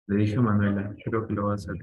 Le dije a Manuela, creo que lo va a hacer.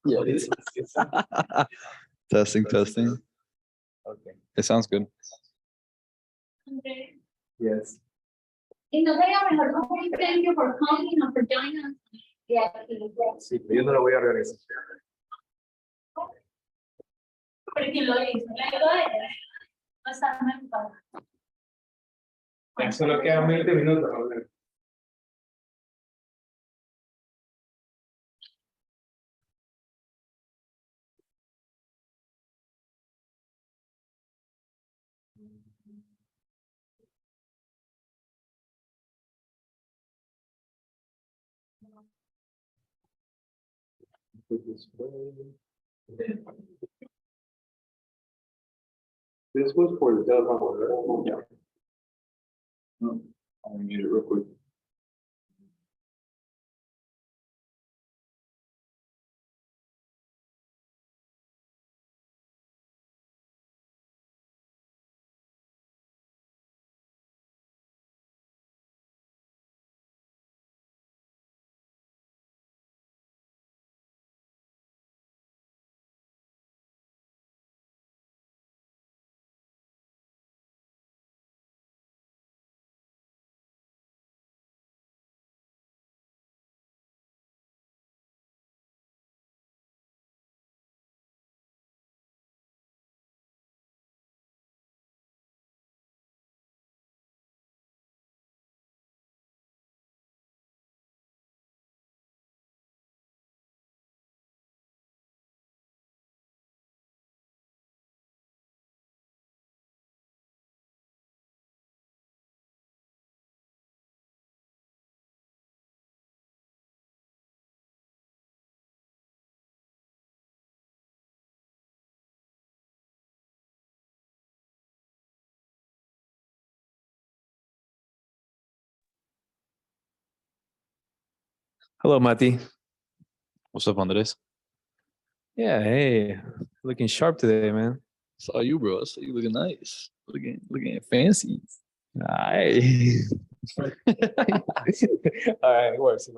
Yeah, it is. Testing. Okay. It sounds good. Yes. Y no sería mejor como un thank you for coming and for joining us. Yeah. Sí, pero yo no lo voy a organizar. Pero quien lo hizo, luego de no está mal. Solo quedan 20 minutos. A ver. This was for the telephone, right? Yeah. No, I'll mute it real quick. Hello, Mati. What's up, Andres? Yeah, hey, looking sharp today, man. Saw you, bro. I saw you looking nice. Looking fancy. Aye. All right, it works.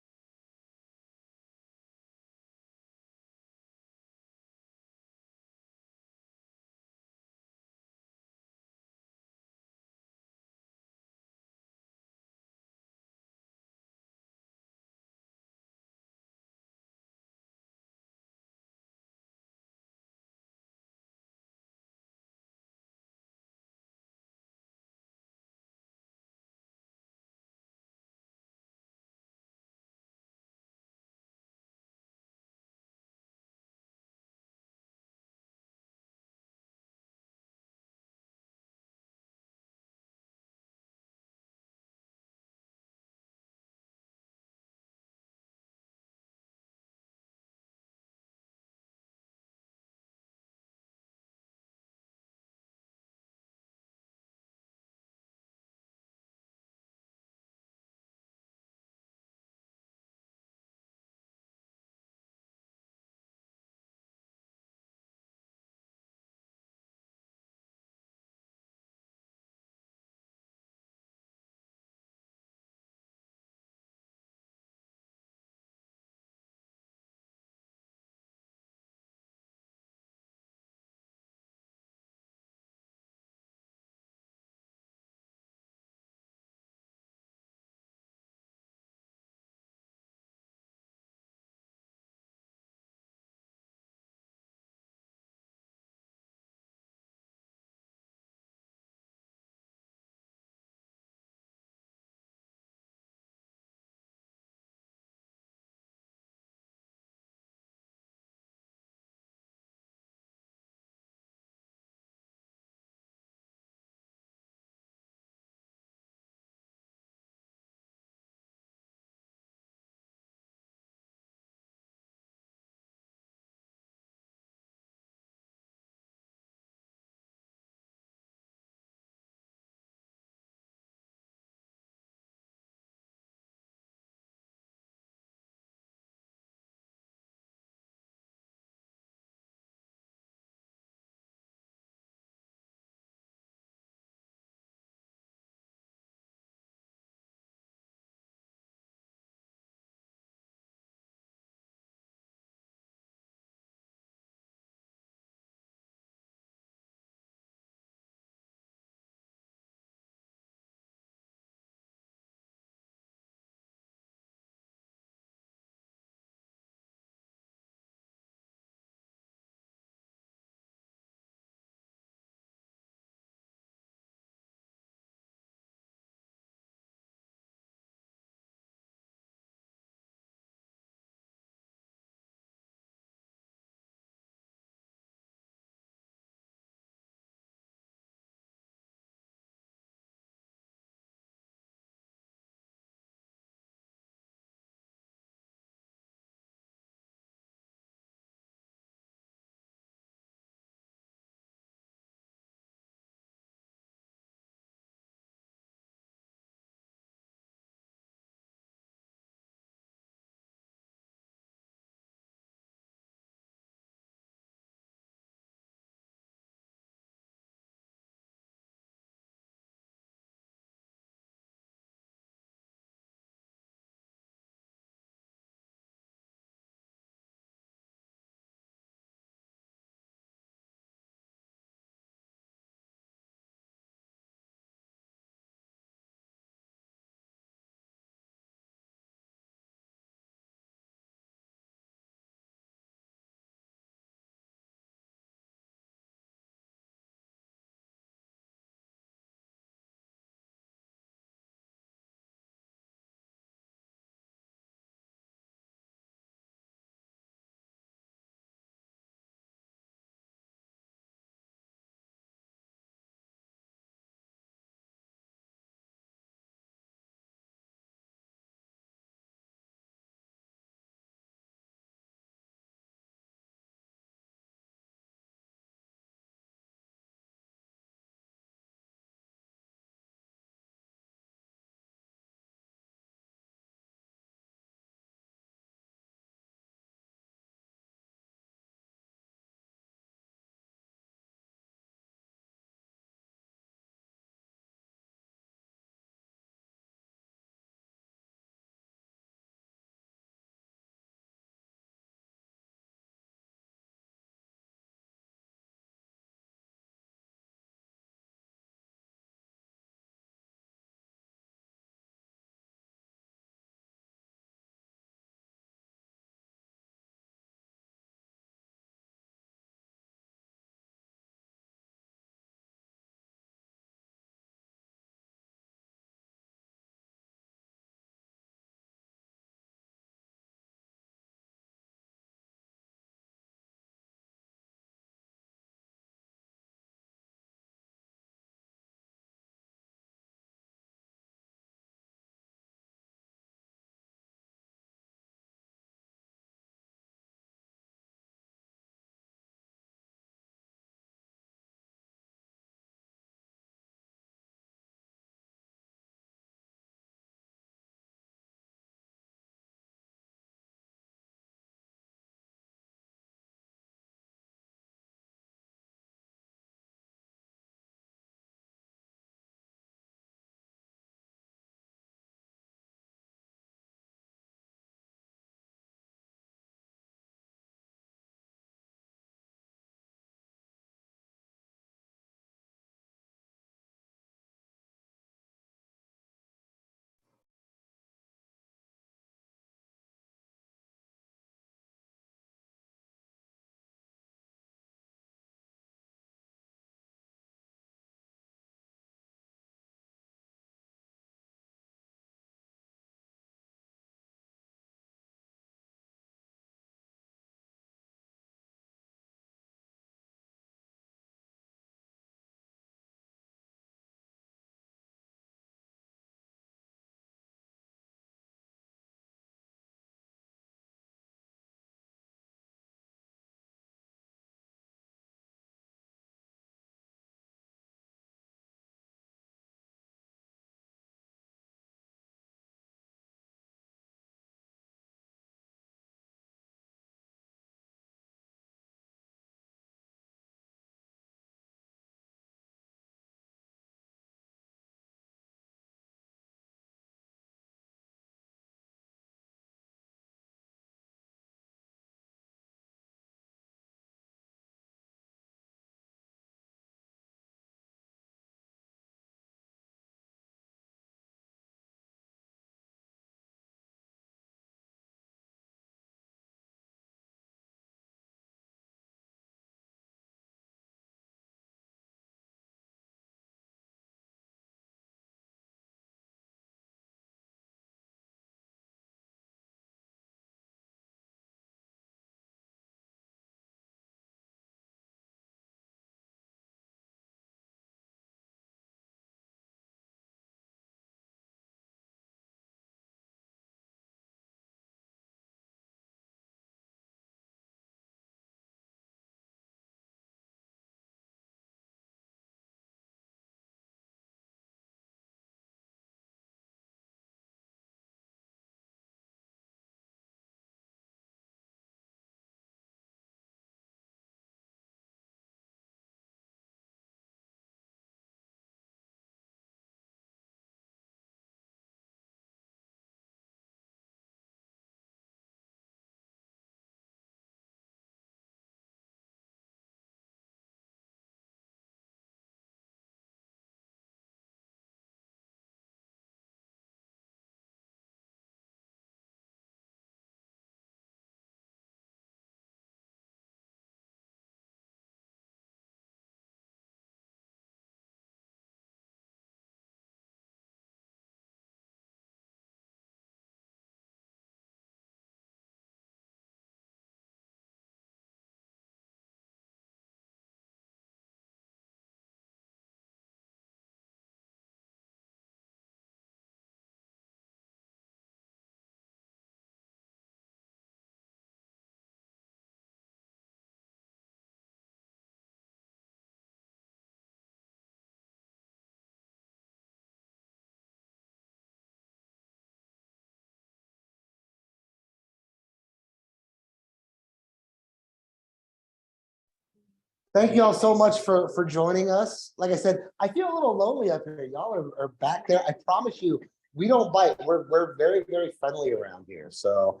Thank you all so much for joining us. Like I said, I feel a little lonely up here. Y'all are back there. I promise you, we don't bite. We're very, very friendly around here. So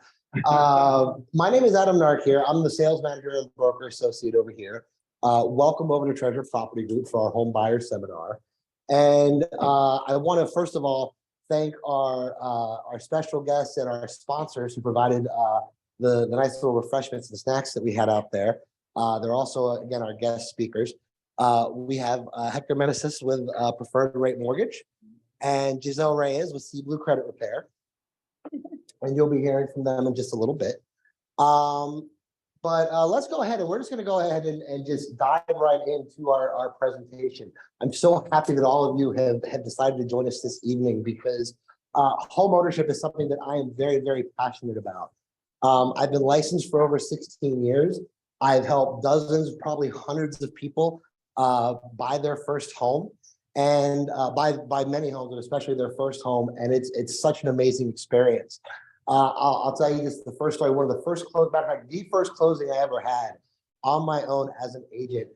my name is Adam Nark here. I'm the sales manager and broker associate over here. Welcome over to Treasure Property Group for our home buyer seminar. And I want to first of all thank our special guests and our sponsors who provided the nice little refreshments and snacks that we had out there. They're also, again, our guest speakers. We have Hector Meneses with Preferred Rate Mortgage and Giselle Reyes with Sea Blue Credit Repair. And you'll be hearing from them in just a little bit. But let's go ahead and we're just going to go ahead and just dive right into our presentation. I'm so happy that all of you have decided to join us this evening because home ownership is something that I am very, very passionate about. I've been licensed for over 16 years. I've helped dozens, probably hundreds of people buy their first home and buy many homes, and especially their first home. And it's such an amazing experience. I'll tell you just the first story. One of the first the first closing I ever had on my own as an agent.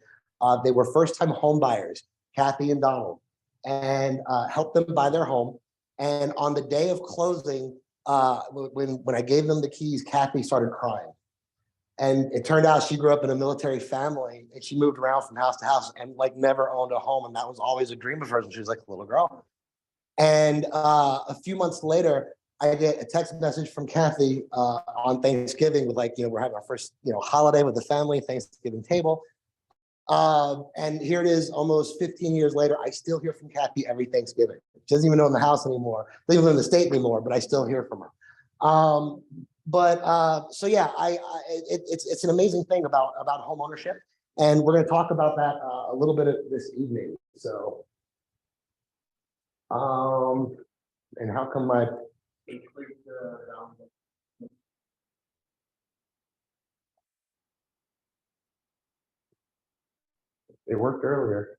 They were first-time home buyers, Kathy and Donald, and helped them buy their home. And on the day of closing, when I gave them the keys, Kathy started crying. And it turned out she grew up in a military family and she moved around from house to house and like never owned a home. And that was always a dream of hers when she was like a little girl. And a few months later, I get a text message from Kathy on Thanksgiving with like, we're having our first, holiday with the family, Thanksgiving table. And here it is almost 15 years later. I still hear from Kathy every Thanksgiving. She doesn't even own the house anymore. Doesn't even live in the state anymore, but I still hear from her. So yeah, it's an amazing thing about home ownership, and we're going to talk about that a little bit this evening. So, and how come my it worked earlier.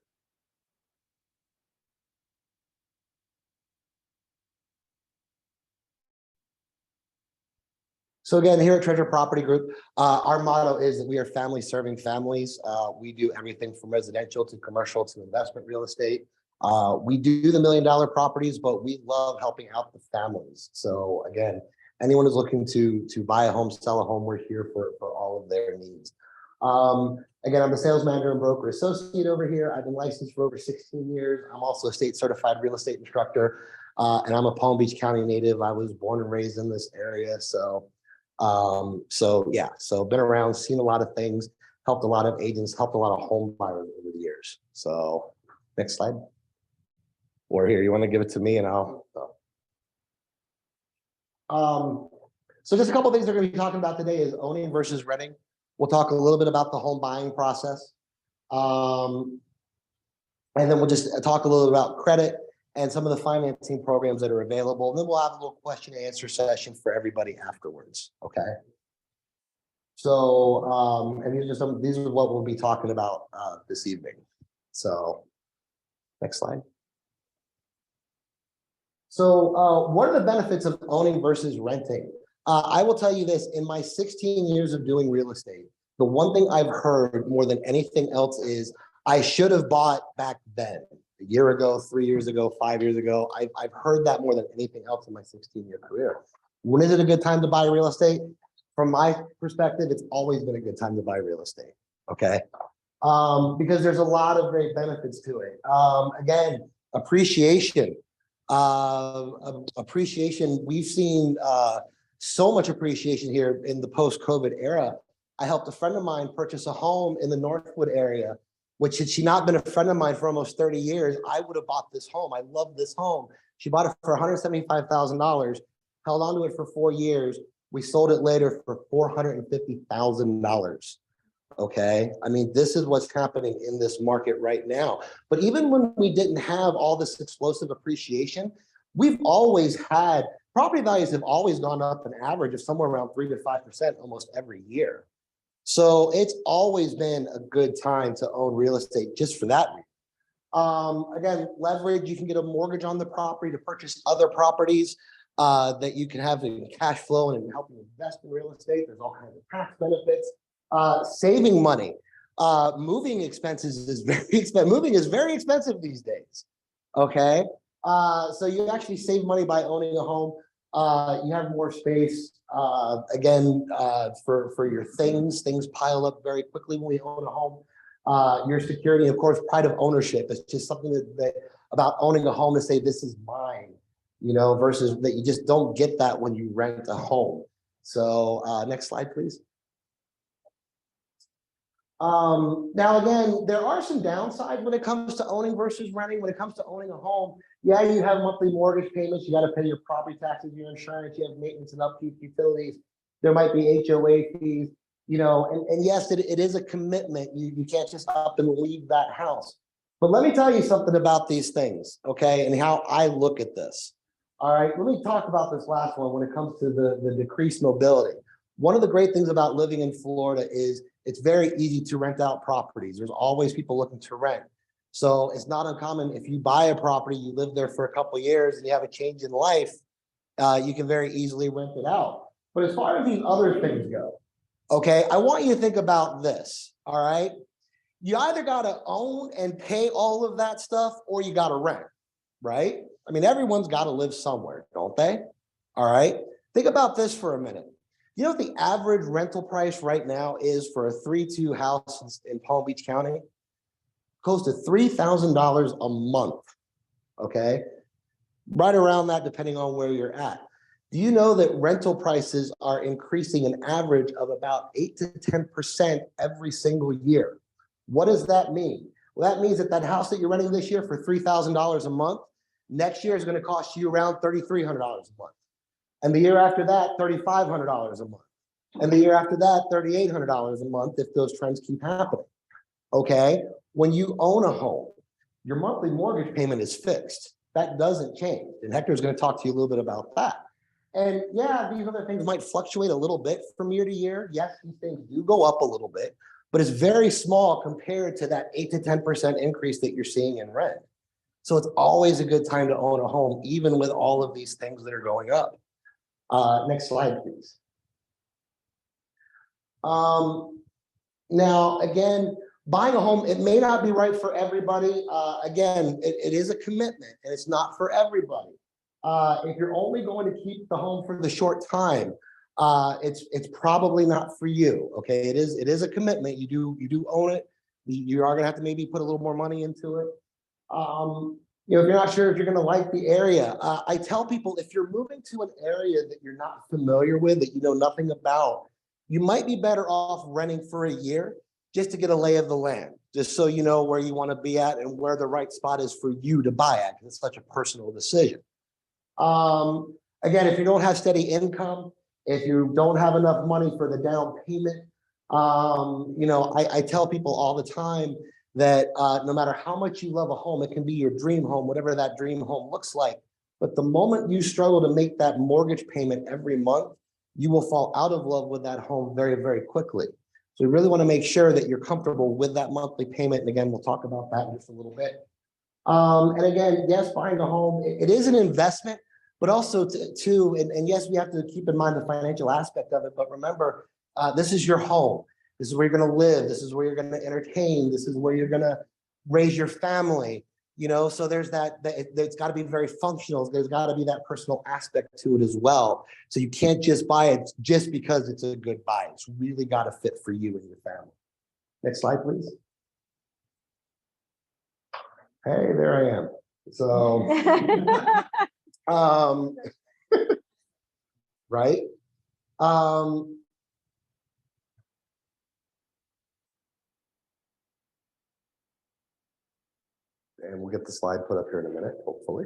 So again, here at Treasure Property Group, our motto is that we are family serving families. We do everything from residential to commercial to investment real estate. We do the $1 million properties, but we love helping out the families. So again, anyone who's looking to buy a home, sell a home, we're here for all of their needs. Again, I'm the sales manager and broker associate over here. I've been licensed for over 16 years. I'm also a state certified real estate instructor, and I'm a Palm Beach County native. I was born and raised in this area. So been around, seen a lot of things, helped a lot of agents, helped a lot of home buyers over the years. So next slide. Or here, you want to give it to me and I'll. So just a couple of things we're going to be talking about today is owning versus renting. We'll talk a little bit about the home buying process. And then we'll just talk a little about credit and some of the financing programs that are available. And then we'll have a little question and answer session for everybody afterwards. Okay. So, and these are what we'll be talking about this evening. So next slide. So what are the benefits of owning versus renting? I will tell you this, in my 16 years of doing real estate, the one thing I've heard more than anything else is I should have bought back then. A year ago, 3 years ago, 5 years ago. I've heard that more than anything else in my 16-year career. When is it a good time to buy real estate? From my perspective, it's always been a good time to buy real estate, okay? Because there's a lot of great benefits to it. Again, appreciation. We've seen so much appreciation here in the post-COVID era. I helped a friend of mine purchase a home in the Northwood area, which had she not been a friend of mine for almost 30 years, I would have bought this home. I love this home. She bought it for $175,000, held onto it for 4 years. We sold it later for $450,000. Okay. I mean, this is what's happening in this market right now. But even when we didn't have all this explosive appreciation, we've always had property values have always gone up an average of somewhere around 3 to 5% almost every year. So it's always been a good time to own real estate just for that reason. Again, leverage, you can get a mortgage on the property to purchase other properties that you can have in cash flow and help you invest in real estate. There's all kinds of tax benefits. Saving money. moving expenses is very expensive. Moving is very expensive these days. Okay. So you actually save money by owning a home. You have more space. Again, for your things pile up very quickly when we own a home. Your security, of course, pride of ownership. It's just something that about owning a home to say this is mine, you know, versus that you just don't get that when you rent a home. So next slide, please. Now, again, there are some downsides when it comes to owning versus renting. When it comes to owning a home, yeah, you have monthly mortgage payments. You got to pay your property taxes, your insurance, you have maintenance and upkeep, utilities. There might be HOA fees, you know, and yes, it is a commitment. You can't just up and leave that house. But let me tell you something about these things, okay, and how I look at this. All right, let me talk about this last one when it comes to the decreased mobility. One of the great things about living in Florida is it's very easy to rent out properties. There's always people looking to rent. So it's not uncommon if you buy a property, you live there for a couple of years and you have a change in life, you can very easily rent it out. But as far as these other things go, okay, I want you to think about this, all right? You either got to own and pay all of that stuff or you got to rent, right? I mean, everyone's got to live somewhere, don't they? All right. Think about this for a minute. You know what the average rental price right now is for a 3-2 house in Palm Beach County? Close to $3,000 a month, okay? Right around that, depending on where you're at. Do you know that rental prices are increasing an average of about 8 to 10% every single year? What does that mean? Well, that means that that house that you're renting this year for $3,000 a month, next year is going to cost you around $3,300 a month. And the year after that, $3,500 a month. And the year after that, $3,800 a month if those trends keep happening. Okay? When you own a home, your monthly mortgage payment is fixed. That doesn't change. And Hector's going to talk to you a little bit about that. And yeah, these other things might fluctuate a little bit from year to year. Yes, these things do go up a little bit, but it's very small compared to that 8 to 10% increase that you're seeing in rent. So it's always a good time to own a home, even with all of these things that are going up. Next slide, please. Now, again, buying a home, it may not be right for everybody. Again, it is a commitment and it's not for everybody. If you're only going to keep the home for the short time, it's probably not for you. Okay, it is a commitment. You do own it. You are gonna have to maybe put a little more money into it. You know, if you're not sure if you're gonna like the area, I tell people if you're moving to an area that you're not familiar with, that you know nothing about, you might be better off renting for a year just to get a lay of the land, just so you know where you want to be at and where the right spot is for you to buy at, because it's such a personal decision. Again, if you don't have steady income, if you don't have enough money for the down payment, you know, I tell people all the time that no matter how much you love a home, it can be your dream home, whatever that dream home looks like. But the moment you struggle to make that mortgage payment every month, you will fall out of love with that home very, very quickly. So you really want to make sure that you're comfortable with that monthly payment. And again, we'll talk about that in just a little bit. And again, yes, buying a home, it is an investment, but also and yes, we have to keep in mind the financial aspect of it. But remember, this is your home. This is where you're going to live. This is where you're going to entertain. This is where you're going to raise your family. You know, so there's it's got to be very functional. There's got to be that personal aspect to it as well. So you can't just buy it just because it's a good buy. It's really got to fit for you and your family. Next slide, please. Hey, there I am. So, right. And we'll get the slide put up here in a minute, hopefully.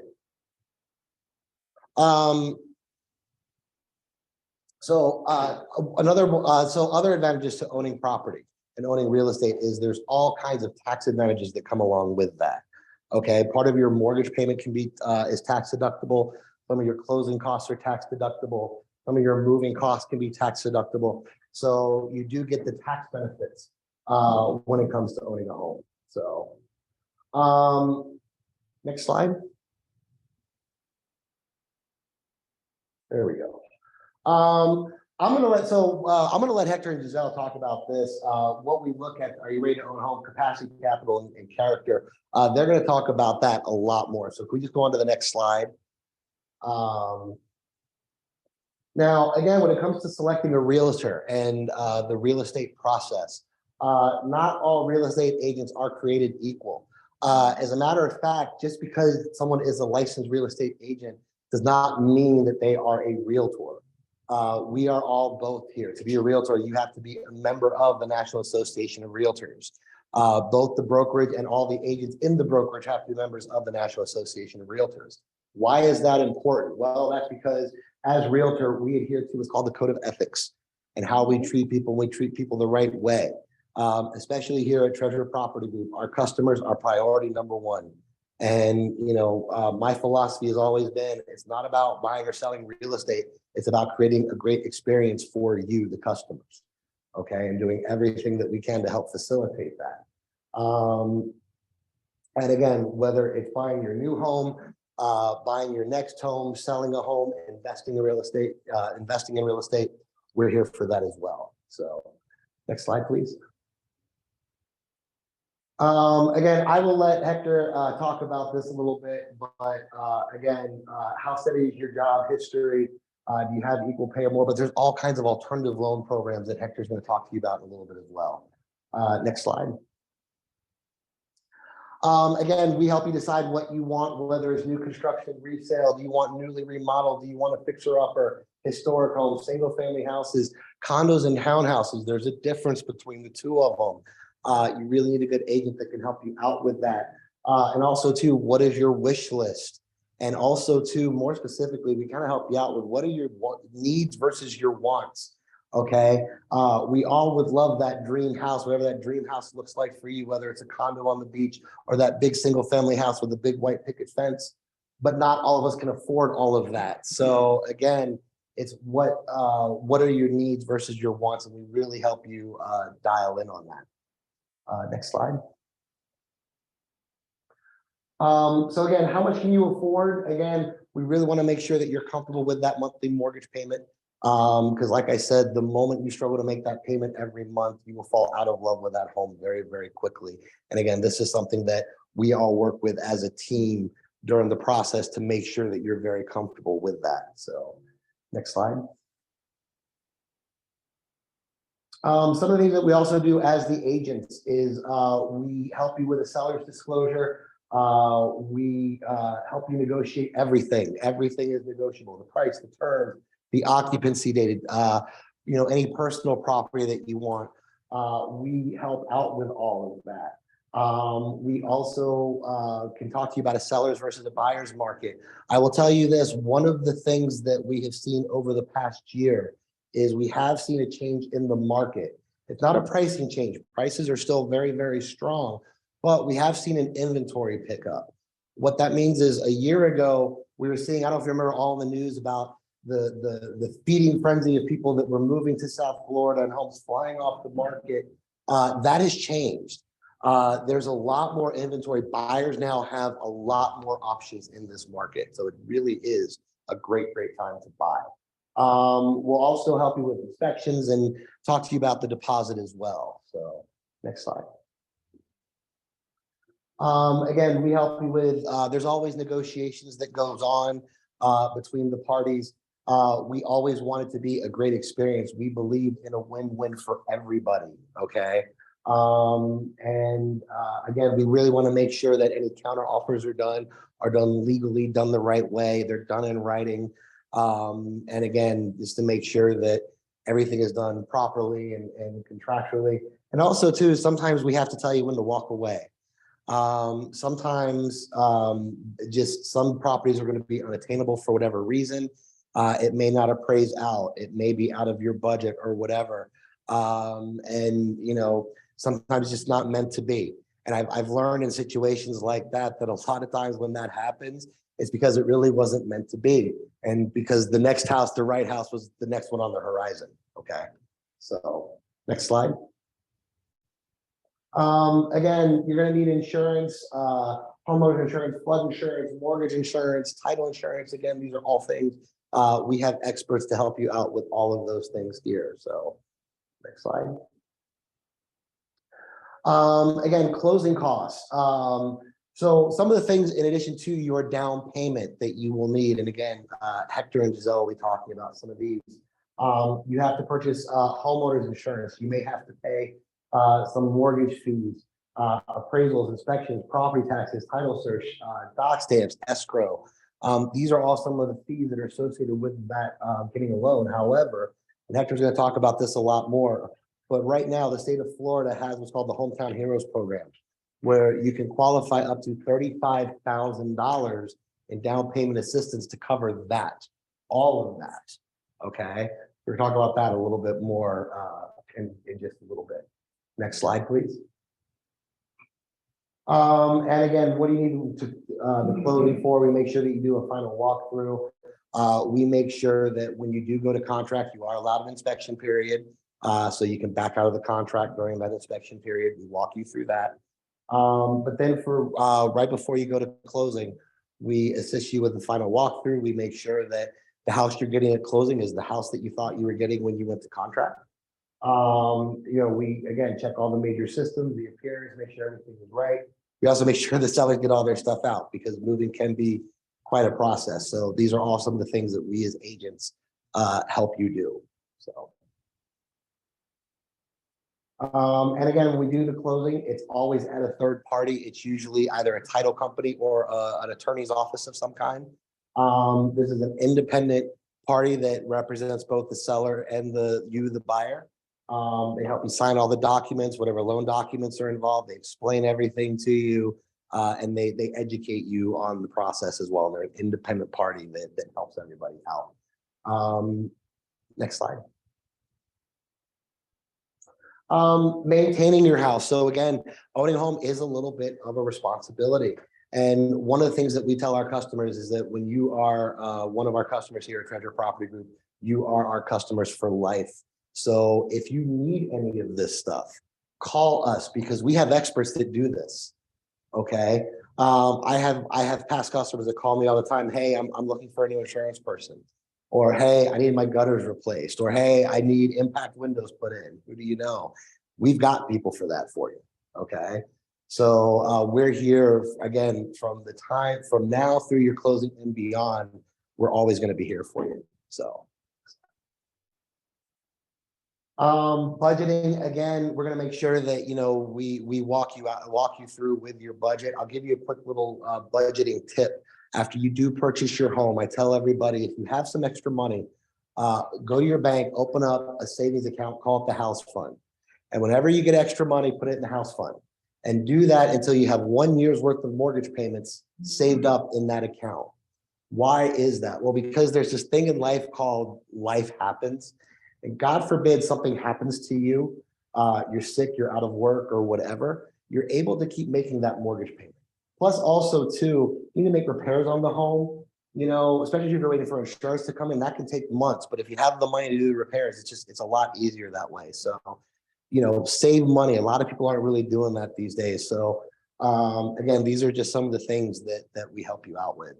So other advantages to owning property and owning real estate is there's all kinds of tax advantages that come along with that. Okay, part of your mortgage payment can be is tax deductible. Some of your closing costs are tax deductible. Some of your moving costs can be tax deductible. So you do get the tax benefits when it comes to owning a home. So next slide. There we go. I'm gonna let Hector and Giselle talk about this. What we look at, are you ready to own a home, capacity, capital, and character? They're gonna talk about that a lot more. So can we just go on to the next slide? Now, again, when it comes to selecting a realtor and the real estate process, not all real estate agents are created equal. As a matter of fact, just because someone is a licensed real estate agent does not mean that they are a realtor. We are all both here. To be a realtor, you have to be a member of the National Association of Realtors. Both the brokerage and all the agents in the brokerage have to be members of the National Association of Realtors. Why is that important? Well, that's because as realtor, we adhere to what's called the Code of Ethics and how we treat people. We treat people the right way. Especially here at Treasure Property Group, our customers are priority number one. And, my philosophy has always been, it's not about buying or selling real estate. It's about creating a great experience for you, the customers. Okay. And doing everything that we can to help facilitate that. And again, whether it's buying your new home, buying your next home, selling a home, investing in real estate, we're here for that as well. So next slide, please. Again, I will let Hector talk about this a little bit, but again, how steady is your job history? Do you have equal pay or more? But there's all kinds of alternative loan programs that Hector's going to talk to you about in a little bit as well. Next slide. Again, we help you decide what you want, whether it's new construction, resale, do you want newly remodeled, do you want a fixer-upper, historic homes, single-family houses, condos and townhouses. There's a difference between the two of them. You really need a good agent that can help you out with that. And also too, what is your wish list? And also too, more specifically, we kind of help you out with what are your needs versus your wants. Okay. We all would love that dream house, whatever that dream house looks like for you, whether it's a condo on the beach or that big single family house with a big white picket fence, but not all of us can afford all of that. So again, it's what are your needs versus your wants, and we really help you dial in on that. Next slide. So again, how much can you afford? Again, we really want to make sure that you're comfortable with that monthly mortgage payment. Because like I said, the moment you struggle to make that payment every month, you will fall out of love with that home very, very quickly. And again, this is something that we all work with as a team during the process to make sure that you're very comfortable with that. So next slide. Some of the things that we also do as the agents is we help you with a seller's disclosure. We help you negotiate everything. Everything is negotiable. The price, the terms, the occupancy dated, any personal property that you want. We help out with all of that. We also can talk to you about a seller's versus a buyer's market. I will tell you this, one of the things that we have seen over the past year is we have seen a change in the market. It's not a pricing change. Prices are still very, very strong, but we have seen an inventory pickup. What that means is a year ago, we were seeing, I don't know if you remember all the news about the feeding frenzy of people that were moving to South Florida and homes flying off the market. That has changed. There's a lot more inventory. Buyers now have a lot more options in this market. So it really is a great, great time to buy. We'll also help you with inspections and talk to you about the deposit as well. So next slide. Again, we help you with, there's always negotiations that goes on between the parties. We always want it to be a great experience. We believe in a win-win for everybody, okay? Again, we really want to make sure that any counter offers are done legally, done the right way, they're done in writing. And again, just to make sure that everything is done properly and contractually. And also too, sometimes we have to tell you when to walk away. Sometimes just some properties are going to be unattainable for whatever reason. It may not appraise out. It may be out of your budget or whatever. And sometimes it's just not meant to be. And I've learned in situations like that, that a lot of times when that happens, it's because it really wasn't meant to be. And because the next house, the right house, was the next one on the horizon. Okay. So next slide. Again, you're going to need insurance, homeowner insurance, flood insurance, mortgage insurance, title insurance. Again, these are all things we have experts to help you out with all of those things here. So next slide. Again, closing costs. So some of the things in addition to your down payment that you will need, and again, Hector and Giselle will be talking about some of these. You have to purchase homeowners insurance. You may have to pay some mortgage fees, appraisals, inspections, property taxes, title search, doc stamps, escrow. These are all some of the fees that are associated with that getting a loan. However, and Hector's going to talk about this a lot more, but right now the state of Florida has what's called the Hometown Heroes Program, where you can qualify up to $35,000 in down payment assistance to cover that, all of that. Okay, we're talking about that a little bit more in just a little bit. Next slide, please. And again, what do you need to the closing for? We make sure that you do a final walkthrough. We make sure that when you do go to contract, you are allowed an inspection period. So you can back out of the contract during that inspection period. We walk you through that. But then for right before you go to closing, we assist you with the final walkthrough. We make sure that the house you're getting at closing is the house that you thought you were getting when you went to contract. We again check all the major systems, the appearance, make sure everything is right. We also make sure the sellers get all their stuff out because moving can be quite a process. So these are all some of the things that we as agents help you do. So. And again, when we do the closing, it's always at a third party. It's usually either a title company or an attorney's office of some kind. This is an independent party that represents both the seller and the buyer. They help you sign all the documents, whatever loan documents are involved. They explain everything to you, and they educate you on the process as well. And they're an independent party that helps everybody out. Next slide. Maintaining your house. So again, owning a home is a little bit of a responsibility. And one of the things that we tell our customers is that when you are one of our customers here at Treasure Property Group, you are our customers for life. So if you need any of this stuff, call us because we have experts that do this. Okay. I have past customers that call me all the time. Hey, I'm looking for a new insurance person. Or, hey, I need my gutters replaced. Or, hey, I need impact windows put in. Who do you know? We've got people for that for you. Okay. So we're here again from now through your closing and beyond. We're always going to be here for you. So. Budgeting, again, we're going to make sure that, we walk you through with your budget. I'll give you a quick little budgeting tip. After you do purchase your home, I tell everybody, if you have some extra money, go to your bank, open up a savings account, call it the house fund. And whenever you get extra money, put it in the house fund and do that until you have 1 year's worth of mortgage payments saved up in that account. Why is that? Well, because there's this thing in life called life happens. And God forbid something happens to you, you're sick, you're out of work or whatever, you're able to keep making that mortgage payment. Plus also too, you need to make repairs on the home, especially if you're waiting for insurance to come in, that can take months. But if you have the money to do the repairs, it's a lot easier that way. So, save money. A lot of people aren't really doing that these days. So again, these are just some of the things that we help you out with.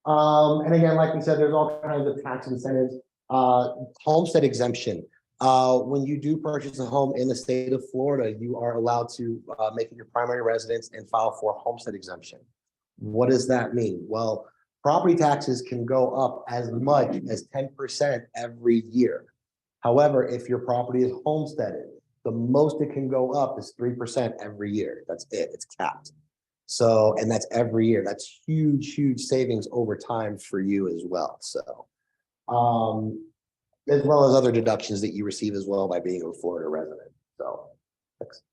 And again, like we said, there's all kinds of tax incentives, homestead exemption. When you do purchase a home in the state of Florida, you are allowed to make it your primary residence and file for homestead exemption. What does that mean? Well, property taxes can go up as much as 10% every year. However, if your property is homesteaded, the most it can go up is 3% every year. That's it. It's capped. So, and that's every year. That's huge, huge savings over time for you as well. So, as well as other deductions that you receive as well by being a Florida resident. So, thanks.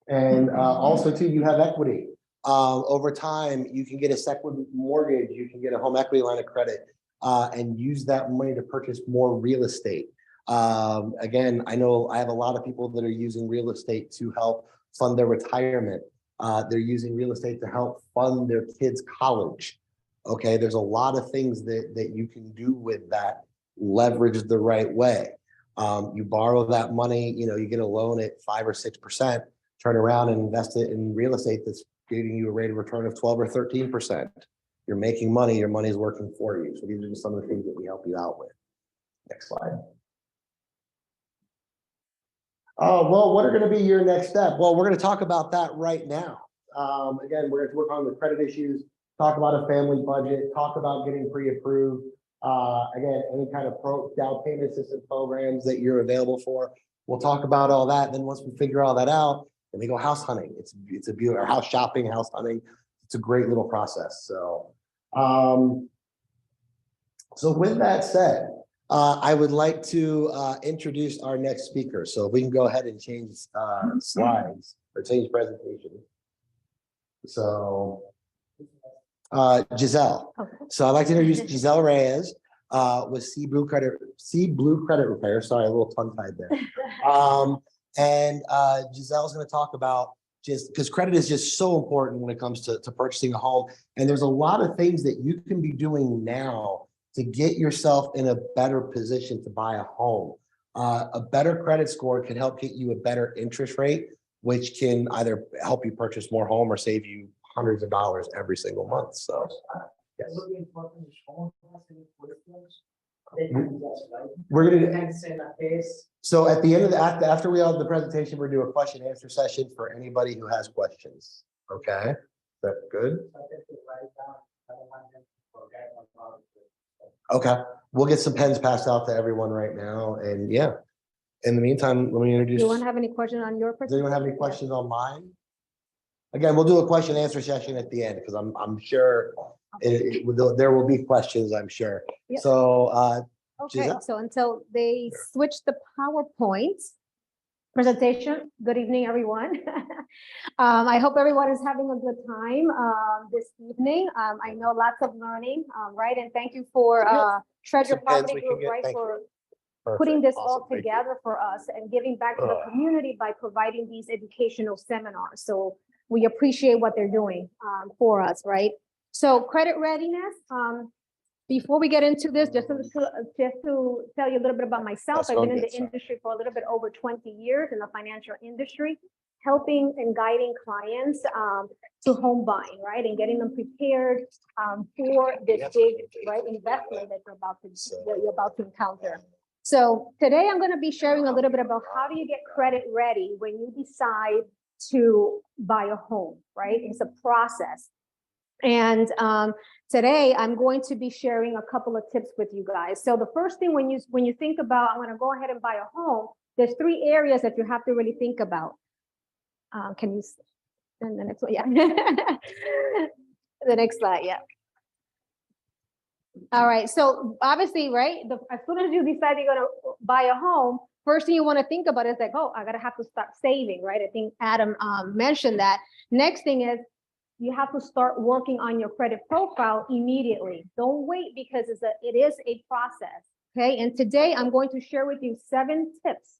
And also too, you have equity. Over time, you can get a second mortgage, you can get a home equity line of credit, and use that money to purchase more real estate. Again, I know I have a lot of people that are using real estate to help fund their retirement. They're using real estate to help fund their kids' college. Okay, there's a lot of things that you can do with that, leveraged the right way. You borrow that money, you get a loan at 5 or 6%, turn around and invest it in real estate that's giving you a rate of return of 12 or 13%. You're making money, your money's working for you. So these are just some of the things that we help you out with. Next slide. Oh, well, what are going to be your next step? Well, we're going to talk about that right now. Again, we're going to work on the credit issues, talk about a family budget, talk about getting pre-approved. Again, any kind of down payment assistance programs that you're available for. We'll talk about all that. Then once we figure all that out, then we go house hunting. It's a beautiful, or house shopping, house hunting. It's a great little process. So, so with that said, I would like to introduce our next speaker. So if we can go ahead and change slides or change presentation. So Giselle. Okay. So I'd like to introduce Giselle Reyes with Sea Blue Credit Repair. Sorry, a little tongue tied there. And Giselle's going to talk about just because credit is just so important when it comes to purchasing a home. And there's a lot of things that you can be doing now to get yourself in a better position to buy a home. A better credit score can help get you a better interest rate, which can either help you purchase more home or save you hundreds of dollars every single month. So, yes. We're gonna. So at the end of after we have the presentation, we're gonna do a question and answer session for anybody who has questions. Okay, is that good? Okay, we'll get some pens passed out to everyone right now, and yeah. In the meantime, let me introduce. You want to have any question on your? Does anyone have any questions on mine? Again, we'll do a question and answer session at the end because I'm sure there will be questions. I'm sure. Yep. So. Okay, Giselle? so until they switch the PowerPoint presentation, good evening, everyone. I hope everyone is having a good time this evening. I know lots of learning, right? And thank you for Treasure Some pens Property we can Group, get. right, Thank for Perfect. putting this Awesome. all Thank you. together for us and giving back to the community by providing these educational seminars. So we appreciate what they're doing for us, right? So credit readiness. Before we get into this, just to tell you a little bit about myself, I've been in the industry for a little bit over 20 years in the financial industry, helping and guiding clients to home buying, right? And getting them prepared for this big, right, investment that you're about to encounter. So today I'm going to be sharing a little bit about how do you get credit ready when you decide to buy a home, right? It's a process. And today I'm going to be sharing a couple of tips with you guys. So the first thing when you think about, I'm going to go ahead and buy a home, there's 3 areas that you have to really think about. Can you send the next one? Yeah. The next slide. Yeah. All right. So obviously, right, as soon as you decide you're going to buy a home, first thing you want to think about is like, oh, I gotta have to start saving, right? I think Adam mentioned that. Next thing is, you have to start working on your credit profile immediately. Don't wait because it is a process, okay? And today I'm going to share with you 7 tips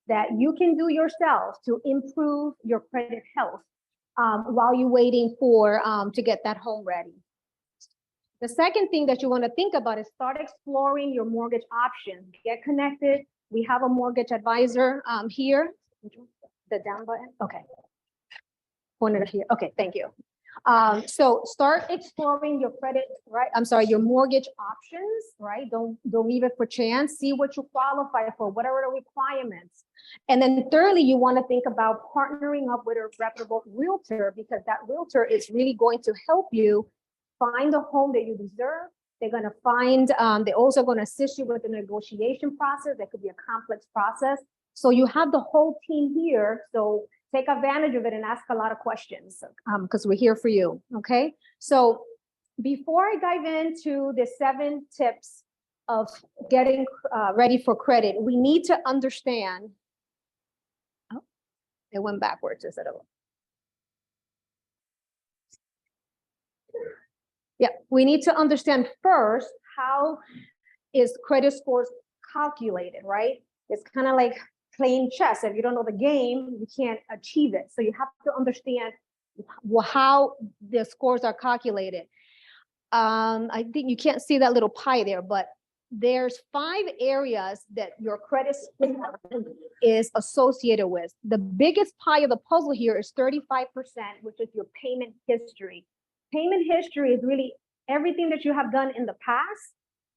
that you can do yourself to improve your credit health while you're waiting for to get that home ready. The second thing that you want to think about is start exploring your mortgage options. Get connected. We have a mortgage advisor here. The down button. Okay. Pointed here. Okay, thank you. So start exploring your credit, right? I'm sorry, your mortgage options, right? Don't leave it for chance. See what you qualify for, what are the requirements. And then thirdly, you want to think about partnering up with a reputable realtor because that realtor is really going to help you find the home that you deserve. They're going to find, they're also going to assist you with the negotiation process. That could be a complex process. So you have the whole team here. So take advantage of it and ask a lot of questions because we're here for you, okay? So before I dive into the 7 tips of getting ready for credit, we need to understand, oh, it went backwards instead of. Yeah, we need to understand first how is credit scores calculated, right? It's kind of like playing chess. If you don't know the game, you can't achieve it. So you have to understand how the scores are calculated. I think you can't see that little pie there, but there's 5 areas that your credit score is associated with. The biggest pie of the puzzle here is 35%, which is your payment history. Payment history is really everything that you have done in the past.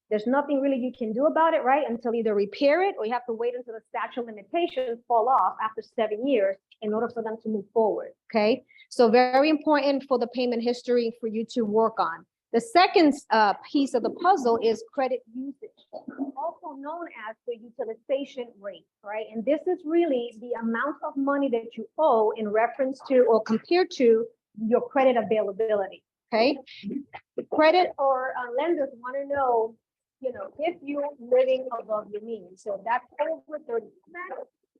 There's nothing really you can do about it, right? Until either repair it or you have to wait until the statute of limitations fall off after 7 years in order for them to move forward, okay? So very important for the payment history for you to work on. The second piece of the puzzle is credit usage, also known as the utilization rate, right? And this is really the amount of money that you owe in reference to or compared to your credit availability, okay? Credit or lenders want to know, you know, if you're living above your means. So that's over 30%,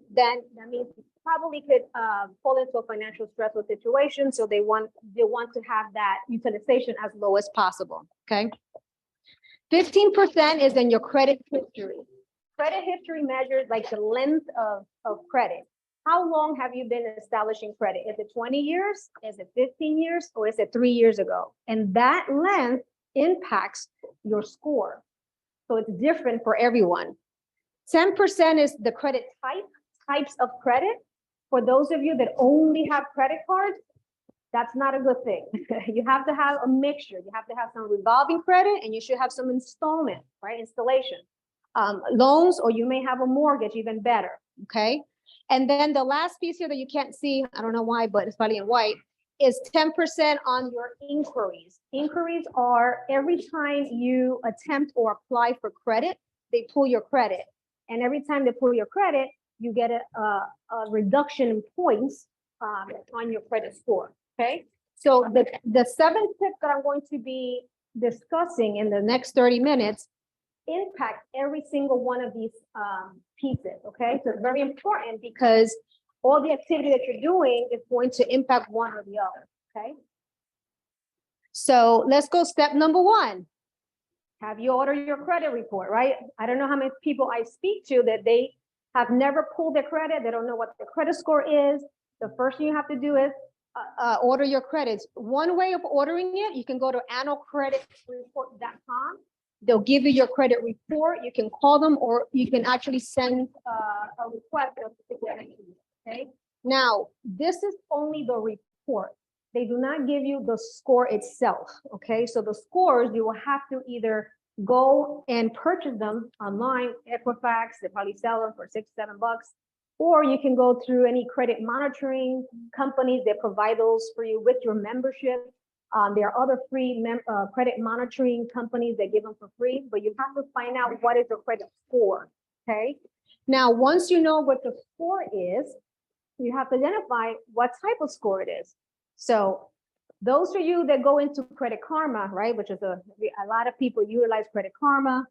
then that means you probably could fall into a financial stressful situation. So they want to have that utilization as low as possible. Okay. 15% is in your credit history. Credit history measures like the length of credit. How long have you been establishing credit? Is it 20 years? Is it 15 years? Or is it 3 years ago? And that length impacts your score. So it's different for everyone. 10% is the credit types of credit. For those of you that only have credit cards, that's not a good thing. You have to have a mixture. You have to have some revolving credit and you should have some installment, right? Installation. Loans, or you may have a mortgage, even better, okay? And then the last piece here that you can't see, I don't know why, but it's probably in white, is 10% on your inquiries. Inquiries are every time you attempt or apply for credit, they pull your credit. And every time they pull your credit, you get a reduction in points on your credit score, okay? So the 7 tips that I'm going to be discussing in the next 30 minutes impact every single one of these pieces, okay? So it's very important because all the activity that you're doing is going to impact one or the other, okay? So let's go step number 1. Have you ordered your credit report, right? I don't know how many people I speak to that they have never pulled their credit. They don't know what their credit score is. The first thing you have to do is order your credits. One way of ordering it, you can go to annualcreditreport.com. They'll give you your credit report. You can call them or you can actually send a request. Okay. Now, this is only the report. They do not give you the score itself. Okay. So the scores, you will have to either go and purchase them online, Equifax, they probably sell them for $6, $7, or you can go through any credit monitoring companies that provide those for you with your membership. There are other free credit monitoring companies that give them for free, but you have to find out what is the credit score, okay? Now, once you know what the score is, you have to identify what type of score it is. So those of you that go into Credit Karma, right, which is a lot of people utilize Credit Karma.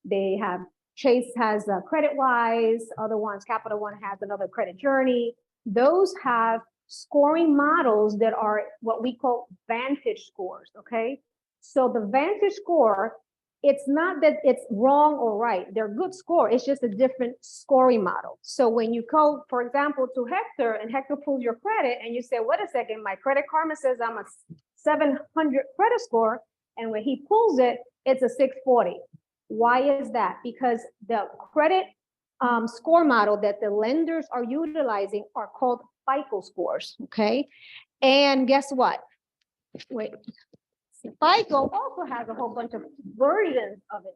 They have, Chase has CreditWise, other ones, Capital One has another Credit Journey. Those have scoring models that are what we call Vantage scores, okay? So the Vantage score, it's not that it's wrong or right. They're good score. It's just a different scoring model. So when you go, for example, to Hector and Hector pulls your credit and you say, wait a second, my Credit Karma says I'm a 700 credit score. And when he pulls it, it's a 640. Why is that? Because the credit score model that the lenders are utilizing are called FICO scores, okay? And guess what? Wait. FICO also has a whole bunch of versions of it,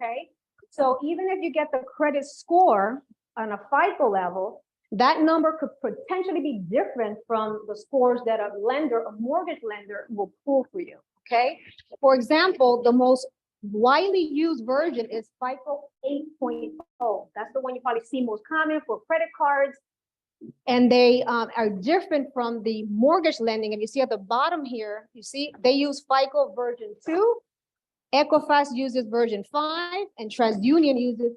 okay? So even if you get the credit score on a FICO level, that number could potentially be different from the scores that a lender, a mortgage lender will pull for you, okay? For example, the most widely used version is FICO 8.0. That's the one you probably see most common for credit cards. And they are different from the mortgage lending. And you see at the bottom here, you see they use FICO version 2, Equifax uses version 5, and TransUnion uses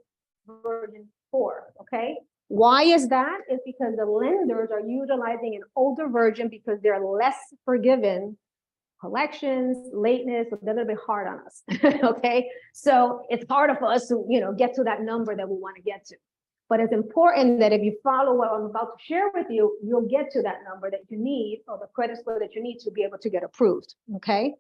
version 4, okay? Why is that? It's because the lenders are utilizing an older version because they're less forgiving. Collections, lateness, they're a little bit hard on us, okay? So it's harder for us to, you know, get to that number that we want to get to. But it's important that if you follow what I'm about to share with you, you'll get to that number that you need or the credit score that you need to be able to get approved, okay?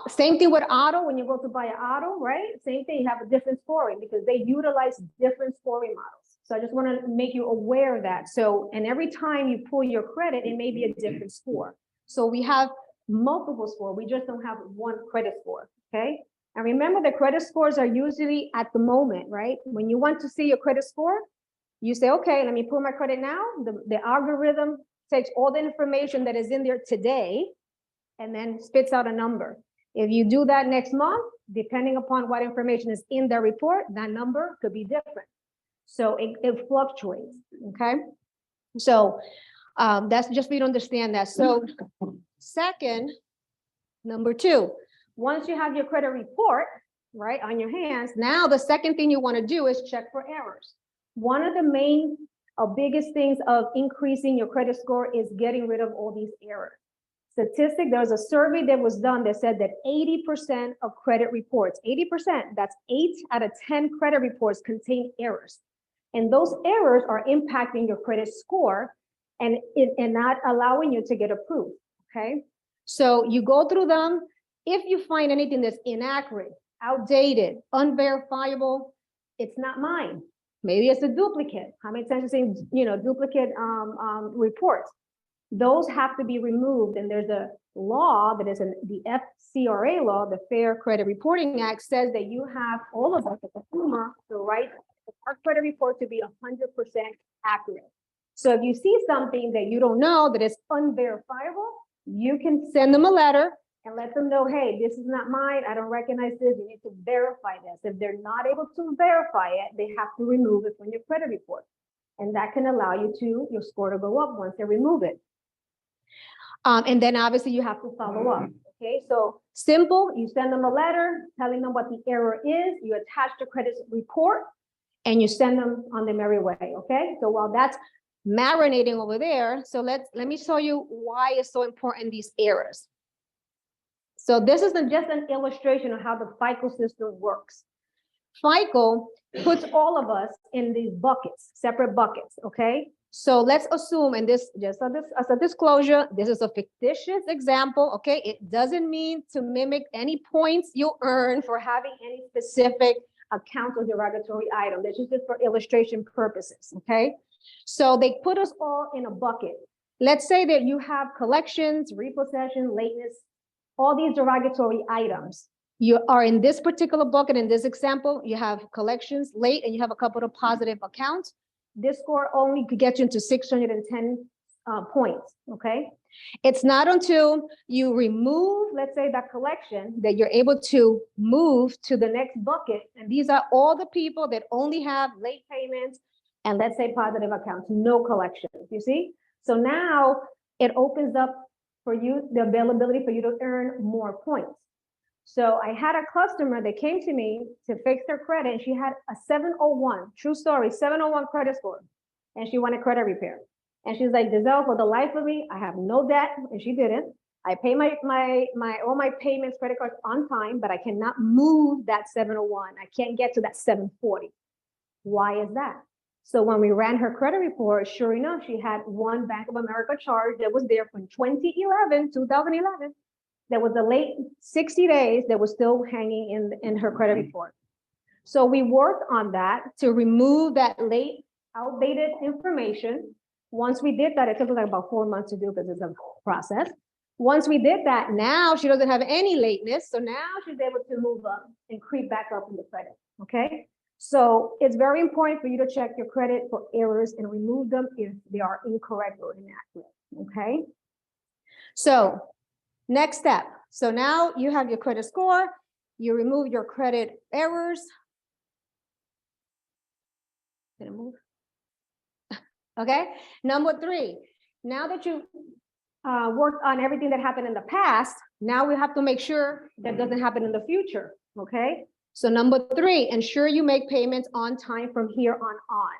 Same thing with auto, when you go to buy an auto, right? Same thing, you have a different scoring because they utilize different scoring models. So I just want to make you aware of that. So, and every time you pull your credit, it may be a different score. So we have multiple score. We just don't have one credit score, okay? And remember, the credit scores are usually at the moment, right? When you want to see your credit score, you say, okay, let me pull my credit now. The algorithm takes all the information that is in there today and then spits out a number. If you do that next month, depending upon what information is in the report, that number could be different. So it fluctuates, okay? So that's just for you to understand that. So second, number two, once you have your credit report, right, on your hands, now the second thing you want to do is check for errors. One of the main biggest things of increasing your credit score is getting rid of all these errors. Statistic, there was a survey that was done that said that 80% of credit reports, 80%, that's 8 out of 10 credit reports contain errors. And those errors are impacting your credit score and not allowing you to get approved, okay? So you go through them. If you find anything that's inaccurate, outdated, unverifiable, it's not mine. Maybe it's a duplicate. How many times you say, duplicate reports? Those have to be removed. And there's a law that is the FCRA law, the Fair Credit Reporting Act, says that you have, all of us, the consumer, the right our credit report to be 100% accurate. So if you see something that you don't know that is unverifiable, you can send them a letter and let them know, hey, this is not mine. I don't recognize this. You need to verify this. If they're not able to verify it, they have to remove it from your credit report. And that can allow your score to go up once they remove it. And then obviously you have to follow up. Okay, so simple, you send them a letter telling them what the error is, you attach the credit report, and you send them on their merry way, okay? So while that's marinating over there, so let me show you why it's so important, these errors. So this is just an illustration of how the FICO system works. FICO puts all of us in these buckets, separate buckets, okay? So let's assume, and this, just as a disclosure, this is a fictitious example, okay? It doesn't mean to mimic any points you earn for having any specific account or derogatory item. This is just for illustration purposes, okay? So they put us all in a bucket. Let's say that you have collections, repossession, lateness, all these derogatory items. You are in this particular bucket. In this example, you have collections, late, and you have a couple of positive accounts. This score only could get you into 610 points, okay? It's not until you remove, let's say, that collection that you're able to move to the next bucket. And these are all the people that only have late payments and, let's say, positive accounts, no collections, you see? So now it opens up for you the availability for you to earn more points. So I had a customer that came to me to fix their credit, and she had a 701, true story, 701 credit score, and she wanted credit repair. And she's like, Giselle, for the life of me, I have no debt, and she didn't. I pay all my payments, credit cards on time, but I cannot move that 701. I can't get to that 740. Why is that? So when we ran her credit report, sure enough, she had one Bank of America charge that was there from 2011. There was a late 60 days that was still hanging in her credit report. So we worked on that to remove that late, outdated information. Once we did that, it took like about 4 months to do because it's a process. Once we did that, now she doesn't have any lateness. So now she's able to move up and creep back up in the credit, okay? So it's very important for you to check your credit for errors and remove them if they are incorrect or inaccurate, okay? So next step. So now you have your credit score, you remove your credit errors. Can I move? Okay, number 3, now that you worked on everything that happened in the past, now we have to make sure that doesn't happen in the future, okay? So number 3, ensure you make payments on time from here on.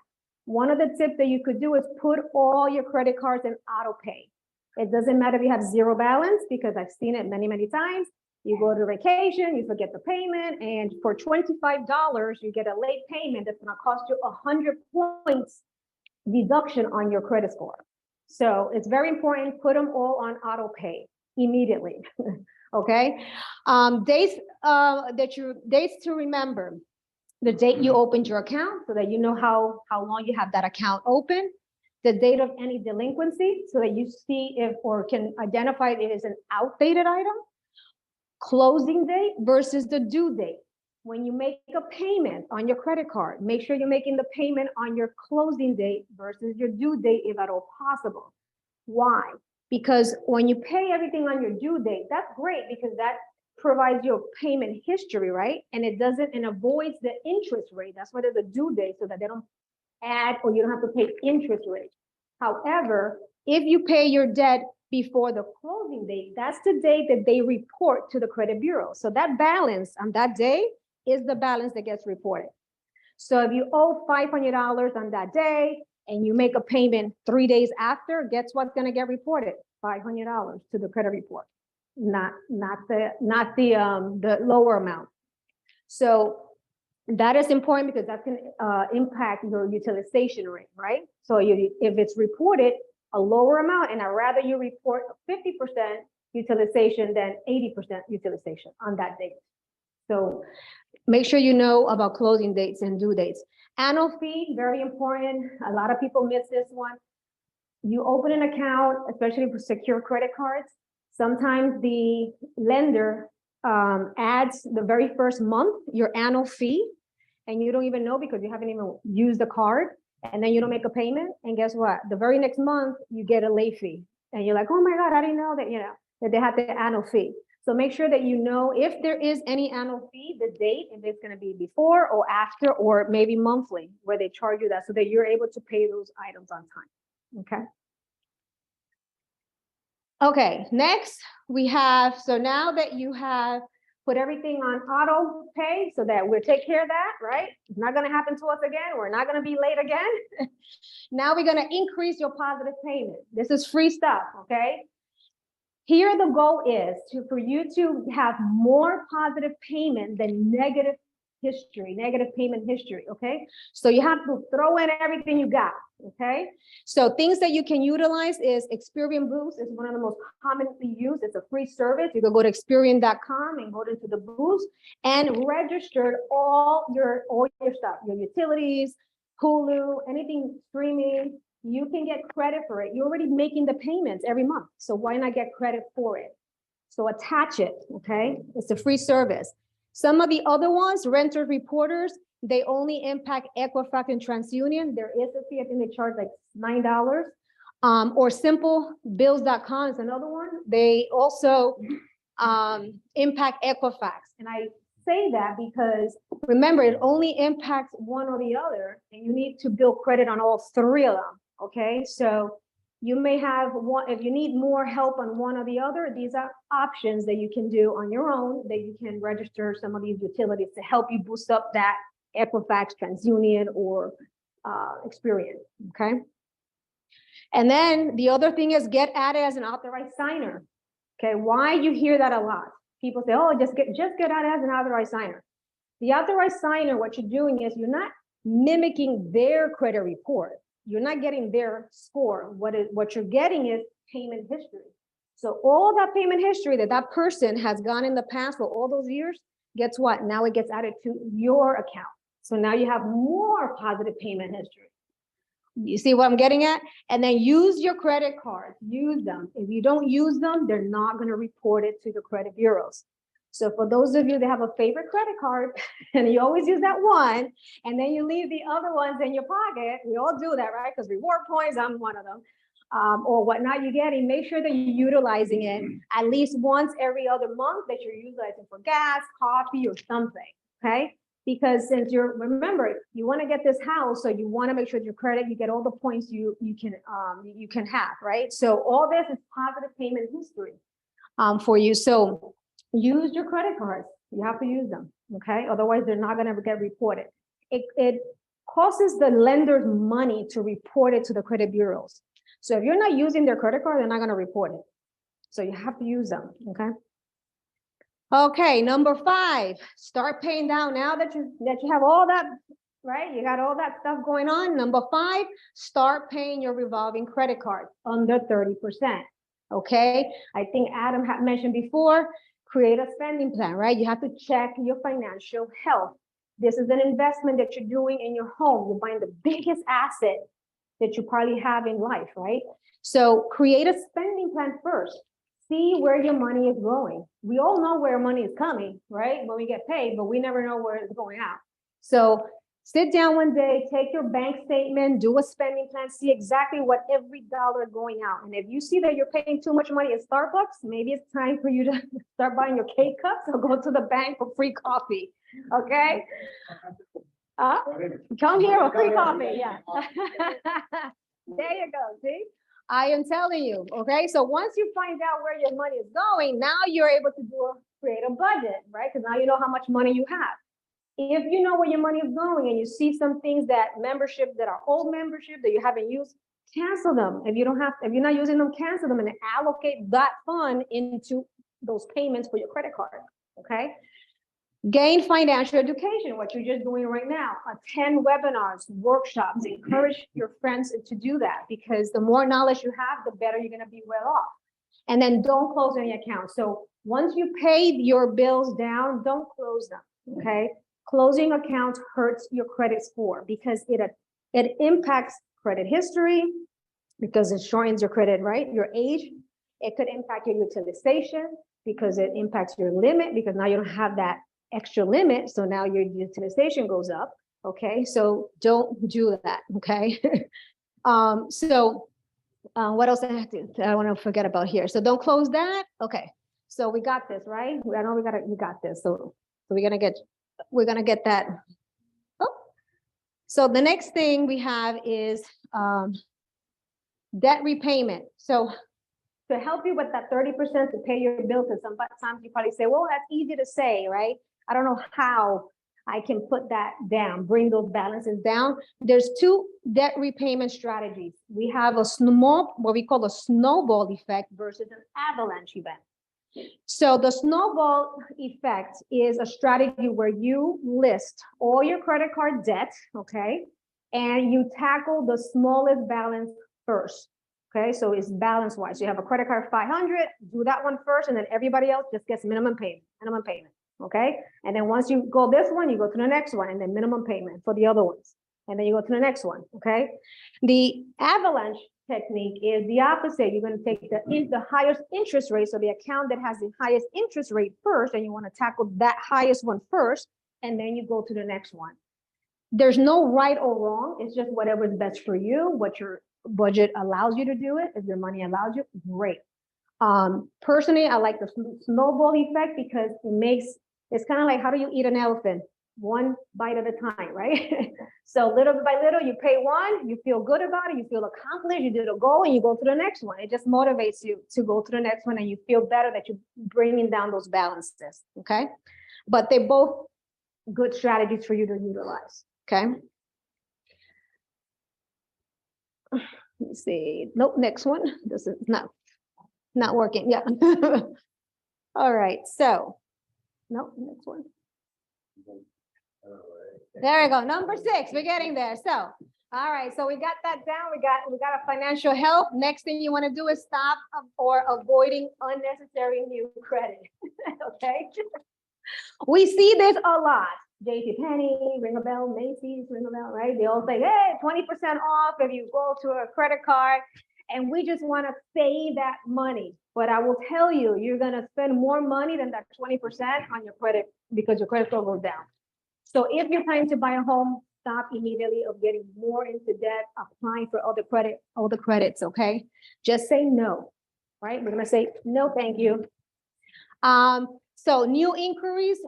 One of the tips that you could do is put all your credit cards in auto pay. It doesn't matter if you have zero balance, because I've seen it many, many times. You go to vacation, you forget the payment, and for $25, you get a late payment that's gonna cost you 100 points deduction on your credit score. So it's very important, put them all on auto pay immediately. Okay, dates dates to remember. The date you opened your account so that you know how long you have that account open. The date of any delinquency so that you see if or can identify if it is an outdated item. Closing date versus the due date. When you make a payment on your credit card, make sure you're making the payment on your closing date versus your due date if at all possible. Why? Because when you pay everything on your due date, that's great because that provides you a payment history, right? And it doesn't, and avoids the interest rate. That's why there's a due date so that they don't add or you don't have to pay interest rate. However, if you pay your debt before the closing date, that's the date that they report to the credit bureau. So that balance on that day is the balance that gets reported. So if you owe $500 on that day and you make a payment 3 days after, guess what's going to get reported? $500 to the credit report, not the lower amount. So that is important because that can impact your utilization rate, right? So if it's reported a lower amount, and I'd rather you report 50% utilization than 80% utilization on that date. So make sure you know about closing dates and due dates. Annual fee, very important. A lot of people miss this one. You open an account, especially for secure credit cards. Sometimes the lender adds the very first month your annual fee, and you don't even know because you haven't even used the card, and then you don't make a payment, and guess what? The very next month you get a late fee, and you're like, oh my God, I didn't know that, that they had the annual fee. So make sure that you know if there is any annual fee, the date, if it's going to be before or after, or maybe monthly, where they charge you that so that you're able to pay those items on time. Okay. Okay, next we have, so now that you have put everything on auto pay so that we'll take care of that, right? It's not going to happen to us again. We're not going to be late again. Now we're going to increase your positive payment. This is free stuff, okay? Here the goal is for you to have more positive payment than negative payment history, okay? So you have to throw in everything you got, okay? So things that you can utilize is Experian Boost is one of the most commonly used. It's a free service. You can go to Experian.com and go into the Boost and register all your stuff, your utilities, Hulu, anything streaming. You can get credit for it. You're already making the payments every month. So why not get credit for it? So attach it, okay? It's a free service. Some of the other ones, renters, reporters, they only impact Equifax and TransUnion. There is a fee, I think they charge like $9. Or simplebills.com is another one. They also impact Equifax. And I say that because remember, it only impacts one or the other, and you need to build credit on all three of them, okay? So you may have one, if you need more help on one or the other, these are options that you can do on your own, that you can register some of these utilities to help you boost up that Equifax, TransUnion, or Experian, okay? And then the other thing is get added as an authorized signer, okay? Why you hear that a lot? People say, oh, just get added as an authorized signer. The authorized signer, what you're doing is you're not mimicking their credit report. You're not getting their score. What you're getting is payment history. So all that payment history that person has gone in the past for all those years, guess what? Now it gets added to your account. So now you have more positive payment history. You see what I'm getting at? And then use your credit cards, use them. If you don't use them, they're not going to report it to the credit bureaus. So for those of you that have a favorite credit card and you always use that one, and then you leave the other ones in your pocket, we all do that, right? Because reward points, I'm one of them, or whatnot you're getting, make sure that you're utilizing it at least once every other month, that you're utilizing for gas, coffee, or something, okay? Because since remember, you want to get this house, so you want to make sure your credit, you get all the points you can have, right? So all this is positive payment history for you. So use your credit cards. You have to use them, okay? Otherwise, they're not going to get reported. It costs the lenders money to report it to the credit bureaus. So if you're not using their credit card, they're not going to report it. So you have to use them, okay? Okay, number 5, start paying down. Now that you have all that, right? You got all that stuff going on. Number 5, start paying your revolving credit card under 30%. Okay, I think Adam had mentioned before, create a spending plan, right? You have to check your financial health. This is an investment that you're doing in your home. You're buying the biggest asset that you probably have in life, right? So create a spending plan first. See where your money is going. We all know where money is coming, right? When we get paid, but we never know where it's going out. So sit down one day, take your bank statement, do a spending plan, see exactly what every dollar going out. And if you see that you're paying too much money at Starbucks, maybe it's time for you to start buying your K cups or go to the bank for free coffee, okay? Come here for free coffee, yeah. There you go, see? I am telling you, okay? So once you find out where your money is going, now you're able to create a budget, right? Because now you know how much money you have. If you know where your money is going and you see some things that are old membership that you haven't used, cancel them. If you're not using them, cancel them and allocate that fund into those payments for your credit card, okay? Gain financial education, what you're just doing right now. Attend webinars, workshops, encourage your friends to do that, because the more knowledge you have, the better you're gonna be well off. And then don't close any accounts. So once you paid your bills down, don't close them, okay? Closing accounts hurts your credit score because it impacts credit history, because it shortens your credit, right? Your age. It could impact your utilization because it impacts your lit, because now you don't have that extra limit, so now your utilization goes up, okay? So don't do that, okay? What else I want to forget about here? So don't close that, okay? So we got this, right? I know we got this. So we're gonna get that. Oh, so the next thing we have is debt repayment. So to help you with that 30% to pay your bill, because sometimes you probably say, well, that's easy to say, right? I don't know how I can put that down, bring those balances down. There's two debt repayment strategies. We have what we call a snowball effect versus an avalanche event. So the snowball effect is a strategy where you list all your credit card debt, okay? And you tackle the smallest balance first, okay? So it's balance wise. So you have a credit card 500, do that one first, and then everybody else just gets minimum payment, okay? And then once you go this one, you go to the next one, and then minimum payment for the other ones. And then you go to the next one, okay? The avalanche technique is the opposite. You're going to take the highest interest rate, so the account that has the highest interest rate first, and you want to tackle that highest one first, and then you go to the next one. There's no right or wrong. It's just whatever is best for you, what your budget allows you to do it. If your money allows you, great. Personally, I like the snowball effect because it's kind of like, how do you eat an elephant? One bite at a time, right? So little by little, you pay one, you feel good about it, you feel accomplished, you did a goal, and you go to the next one. It just motivates you to go to the next one, and you feel better that you're bringing down those balances, okay? But they're both good strategies for you to utilize, okay? Let me see. Nope, next one. This is not working. Yeah. All right. So, nope, next one. There we go. Number 6. We're getting there. So, all right. So we got that down. We got a financial health. Next thing you want to do is stop or avoiding unnecessary new credit. Okay. We see this a lot. JCPenney, ring a bell, Macy's, ring a bell, right? They all say, hey, 20% off if you go to a credit card. And we just want to save that money. But I will tell you, you're going to spend more money than that 20% on your credit because your credit score goes down. So if you're planning to buy a home, stop immediately of getting more into debt, applying for all the credits, okay? Just say no, right? We're going to say, no, thank you. So new inquiries,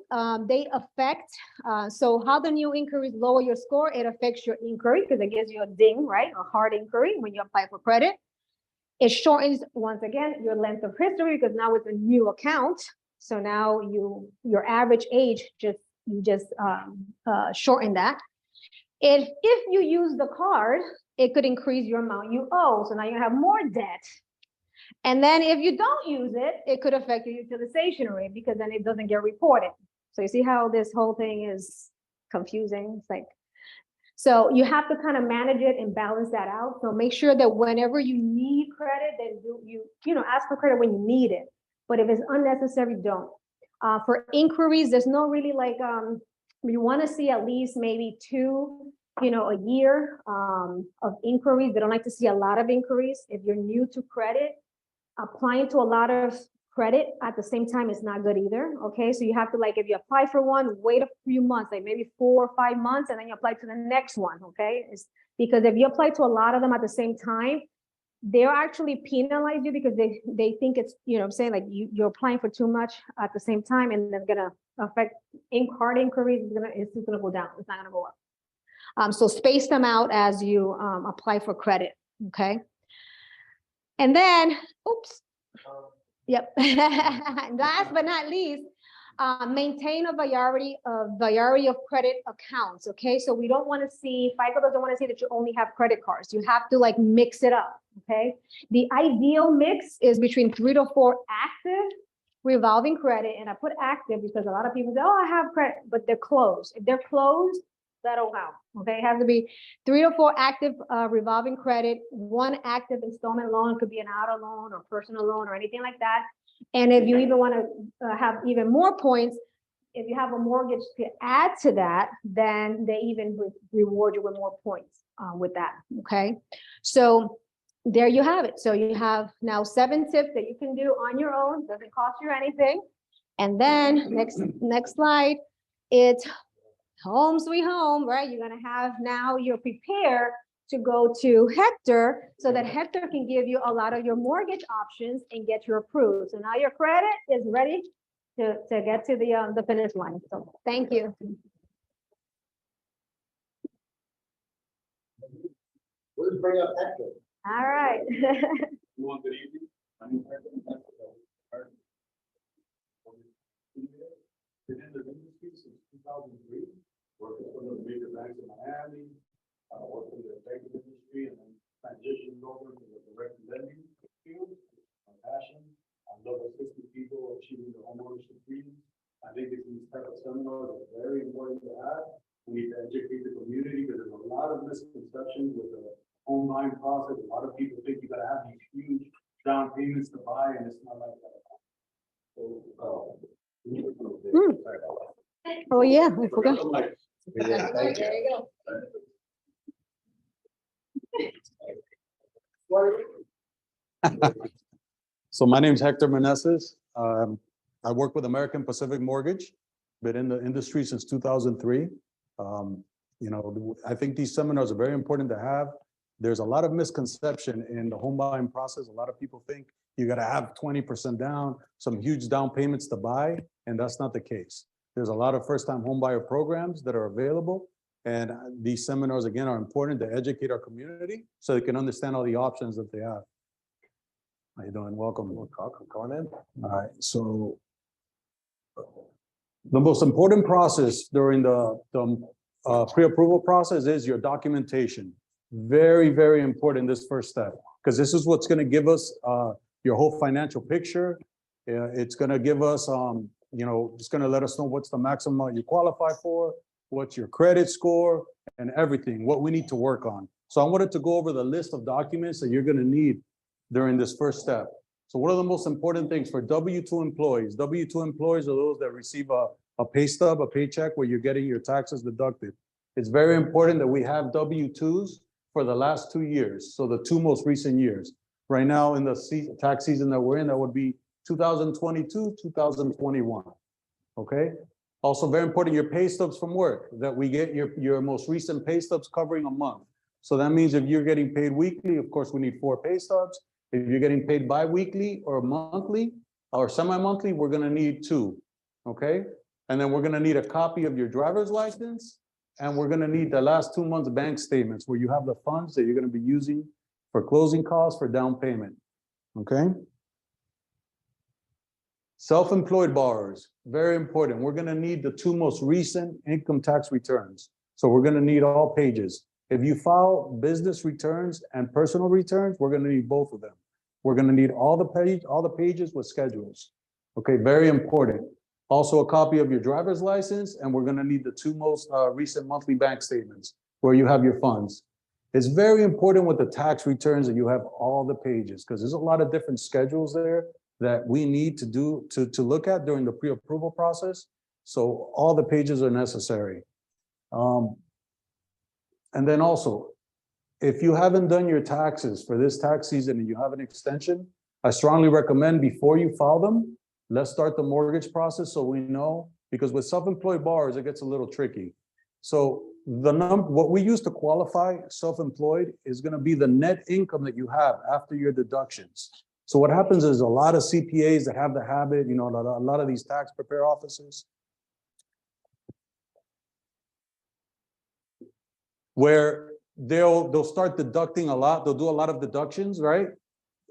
they affect, so how the new inquiries lower your score, it affects your inquiry because it gives you a ding, right? A hard inquiry when you apply for credit. It shortens, once again, your length of history because now it's a new account. So now your average age, you just shorten that. If you use the card, it could increase your amount you owe. So now you have more debt. And then if you don't use it, it could affect your utilization rate because then it doesn't get reported. So you see how this whole thing is confusing? It's like, so you have to kind of manage it and balance that out. So make sure that whenever you need credit, then you ask for credit when you need it. But if it's unnecessary, don't. For inquiries, there's no really like, we want to see at least maybe 2, a year of inquiries. They don't like to see a lot of inquiries. If you're new to credit, applying to a lot of credit at the same time is not good either. Okay, so you have to, like, if you apply for one, wait a few months, like maybe 4 or 5 months, and then you apply to the next one. Okay, it's because if you apply to a lot of them at the same time, they'll actually penalize you because they think it's, I'm saying, like you're applying for too much at the same time, and that's gonna affect hard inquiries. It's just gonna go down. It's not gonna go up. So space them out as you apply for credit. Okay. And then, oops. Yep. Last but not least, maintain a variety of credit accounts. Okay, so we don't want to see, FICO doesn't want to see that you only have credit cards. You have to like mix it up. Okay, the ideal mix is between 3 to 4 active revolving credit, and I put active because a lot of people say, "Oh, I have credit," but they're closed. If they're closed, that'll count. Okay, it has to be 3 or 4 active revolving credit, 1 active installment loan, could be an auto loan or personal loan or anything like that. And if you even want to have even more points, if you have a mortgage to add to that, then they even reward you with more points with that. Okay, so there you have it. So you have now 7 tips that you can do on your own. Doesn't cost you anything. And then next slide, it's home sweet home, right? You're gonna have, now you're prepared to go to Hector so that Hector can give you a lot of your mortgage options and get you approved. So now your credit is ready to get to the finish line. So thank you. We'll just bring up Hector. All right. You want good evening? My name is Hector. Been in the industry since 2003, worked with some of the major banks in Miami, worked in the banking industry, and then transitioned over to the direct lending field. My passion, I love assisting people achieving their homeownership dreams. I think these type of seminars are very important to have. We need to educate the community because there's a lot of misconceptions with the home buying process. A lot of people think you gotta have these huge down payments to buy, and it's not like that. So, sorry about that. Oh, yeah, I forgot. Yeah, thank you. There you go. So my name's Hector Meneses. I work with American Pacific Mortgage, been in the industry since 2003. I think these seminars are very important to have. There's a lot of misconception in the home buying process. A lot of people think you got to have 20% down, some huge down payments to buy, and that's not the case. There's a lot of first-time home buyer programs that are available, and these seminars, again, are important to educate our community so they can understand all the options that they have. How you doing? Welcome. Going in. All right. So the most important process during the pre-approval process is your documentation. Very, very important, this first step, because this is what's going to give us your whole financial picture. It's going to give us, it's going to let us know what's the maximum you qualify for, what's your credit score, and everything, what we need to work on. So I wanted to go over the list of documents that you're going to need during this first step. So what are the most important things for W-2 employees? W-2 employees are those that receive a pay stub, a paycheck where you're getting your taxes deducted. It's very important that we have W-2s for the last 2 years. So the 2 most recent years. Right now in the tax season that we're in, that would be 2022, 2021. Okay. Also very important, your pay stubs from work, that we get your most recent pay stubs covering a month. So that means if you're getting paid weekly, of course, we need 4 pay stubs. If you're getting paid bi-weekly or monthly or semi-monthly, we're going to need 2. Okay. And then we're going to need a copy of your driver's license. And we're going to need the last 2 months bank statements where you have the funds that you're going to be using for closing costs for down payment. Okay. Self-employed borrowers, very important. We're going to need the 2 most recent income tax returns. So we're going to need all pages. If you file business returns and personal returns, we're going to need both of them. We're going to need all the pages with schedules. Okay, very important. Also a copy of your driver's license, and we're going to need the 2 most recent monthly bank statements where you have your funds. It's very important with the tax returns that you have all the pages because there's a lot of different schedules there that we need to do to look at during the pre-approval process. So all the pages are necessary. And then also, if you haven't done your taxes for this tax season and you have an extension, I strongly recommend before you file them, let's start the mortgage process so we know, because with self-employed borrowers, it gets a little tricky. So what we use to qualify self-employed is going to be the net income that you have after your deductions. So what happens is a lot of CPAs that have the habit, you know, a lot of these tax prepare offices, where they'll start deducting a lot. They'll do a lot of deductions, right?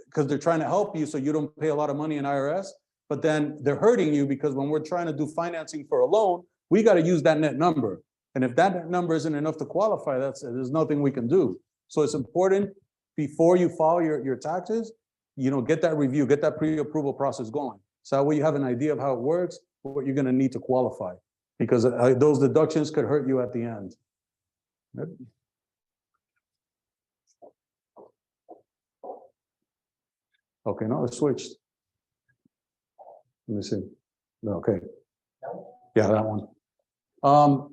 Because they're trying to help you so you don't pay a lot of money in IRS, but then they're hurting you because when we're trying to do financing for a loan, we got to use that net number. And if that net number isn't enough to qualify, there's nothing we can do. So it's important before you file your taxes, you know, get that review, get that pre-approval process going. So that way you have an idea of how it works, what you're going to need to qualify, because those deductions could hurt you at the end. Good. Okay, no, it switched. Let me see. Okay. Yeah, that one.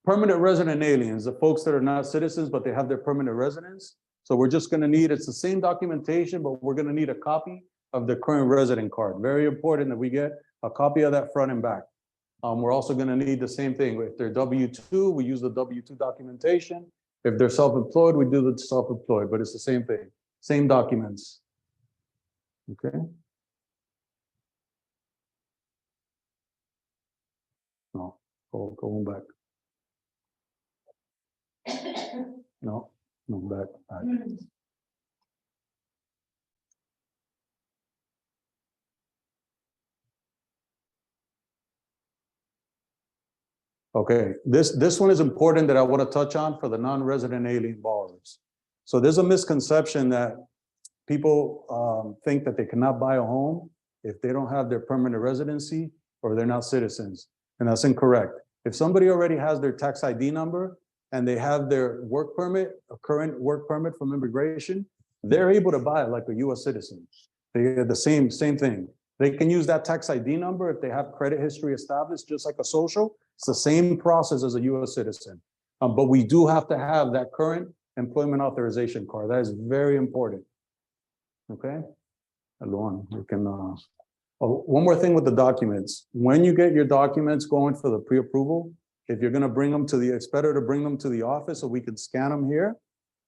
Permanent resident aliens, the folks that are not citizens, but they have their permanent residence. So we're just going to need, it's the same documentation, but we're going to need a copy of the current resident card. Very important that we get a copy of that front and back. We're also going to need the same thing. If they're W-2, we use the W-2 documentation. If they're self-employed, we do the self-employed, but it's the same thing, same documents. Okay. No, going back. No, back. Okay, this one is important that I want to touch on for the non-resident alien borrowers. So there's a misconception that people think that they cannot buy a home if they don't have their permanent residency or they're not citizens, and that's incorrect. If somebody already has their tax ID number and they have their work permit, a current work permit from immigration, they're able to buy it like a US citizen. They get the same thing. They can use that tax ID number if they have credit history established, just like a social. It's the same process as a US citizen. But we do have to have that current employment authorization card. That is very important. Okay? Alon, you can, one more thing with the documents. When you get your documents going for the pre-approval, if you're gonna bring them to it's better to bring them to the office so we can scan them here.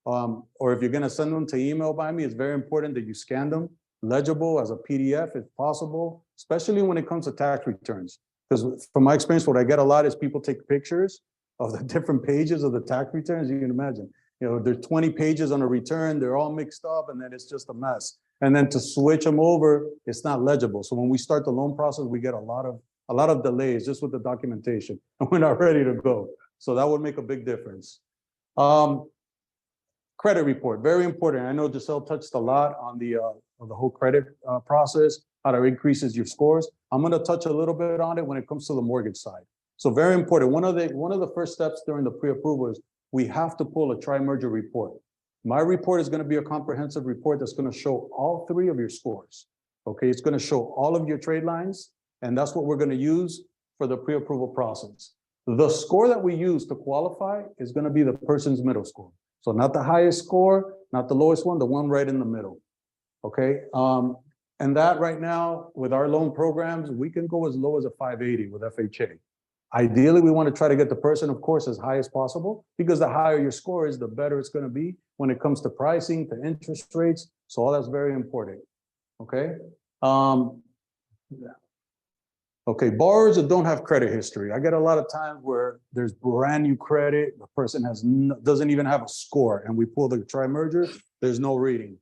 Or if you're gonna send them to email by me, it's very important that you scan them legible as a PDF if possible, especially when it comes to tax returns. Because from my experience, what I get a lot is people take pictures of the different pages of the tax returns. You can imagine, you know, there's 20 pages on a return, they're all mixed up, and then it's just a mess. And then to switch them over, it's not legible. So when we start the loan process, we get a lot of delays just with the documentation, and we're not ready to go. So that would make a big difference. Credit report, very important. I know Giselle touched a lot on the whole credit process, how it increases your scores. I'm going to touch a little bit on it when it comes to the mortgage side. So very important. One of the first steps during the pre-approval is we have to pull a tri-merger report. My report is going to be a comprehensive report that's going to show all three of your scores. Okay, it's going to show all of your trade lines, and that's what we're going to use for the pre-approval process. The score that we use to qualify is going to be the person's middle score. So not the highest score, not the lowest one, the one right in the middle. Okay, and that right now with our loan programs, we can go as low as a 580 with FHA. Ideally, we want to try to get the person, of course, as high as possible, because the higher your score is, the better it's going to be when it comes to pricing, to interest rates. So all that's very important. Okay. Okay, borrowers that don't have credit history. I get a lot of times where there's brand new credit, the person doesn't even have a score, and we pull the tri-merger, there's no reading.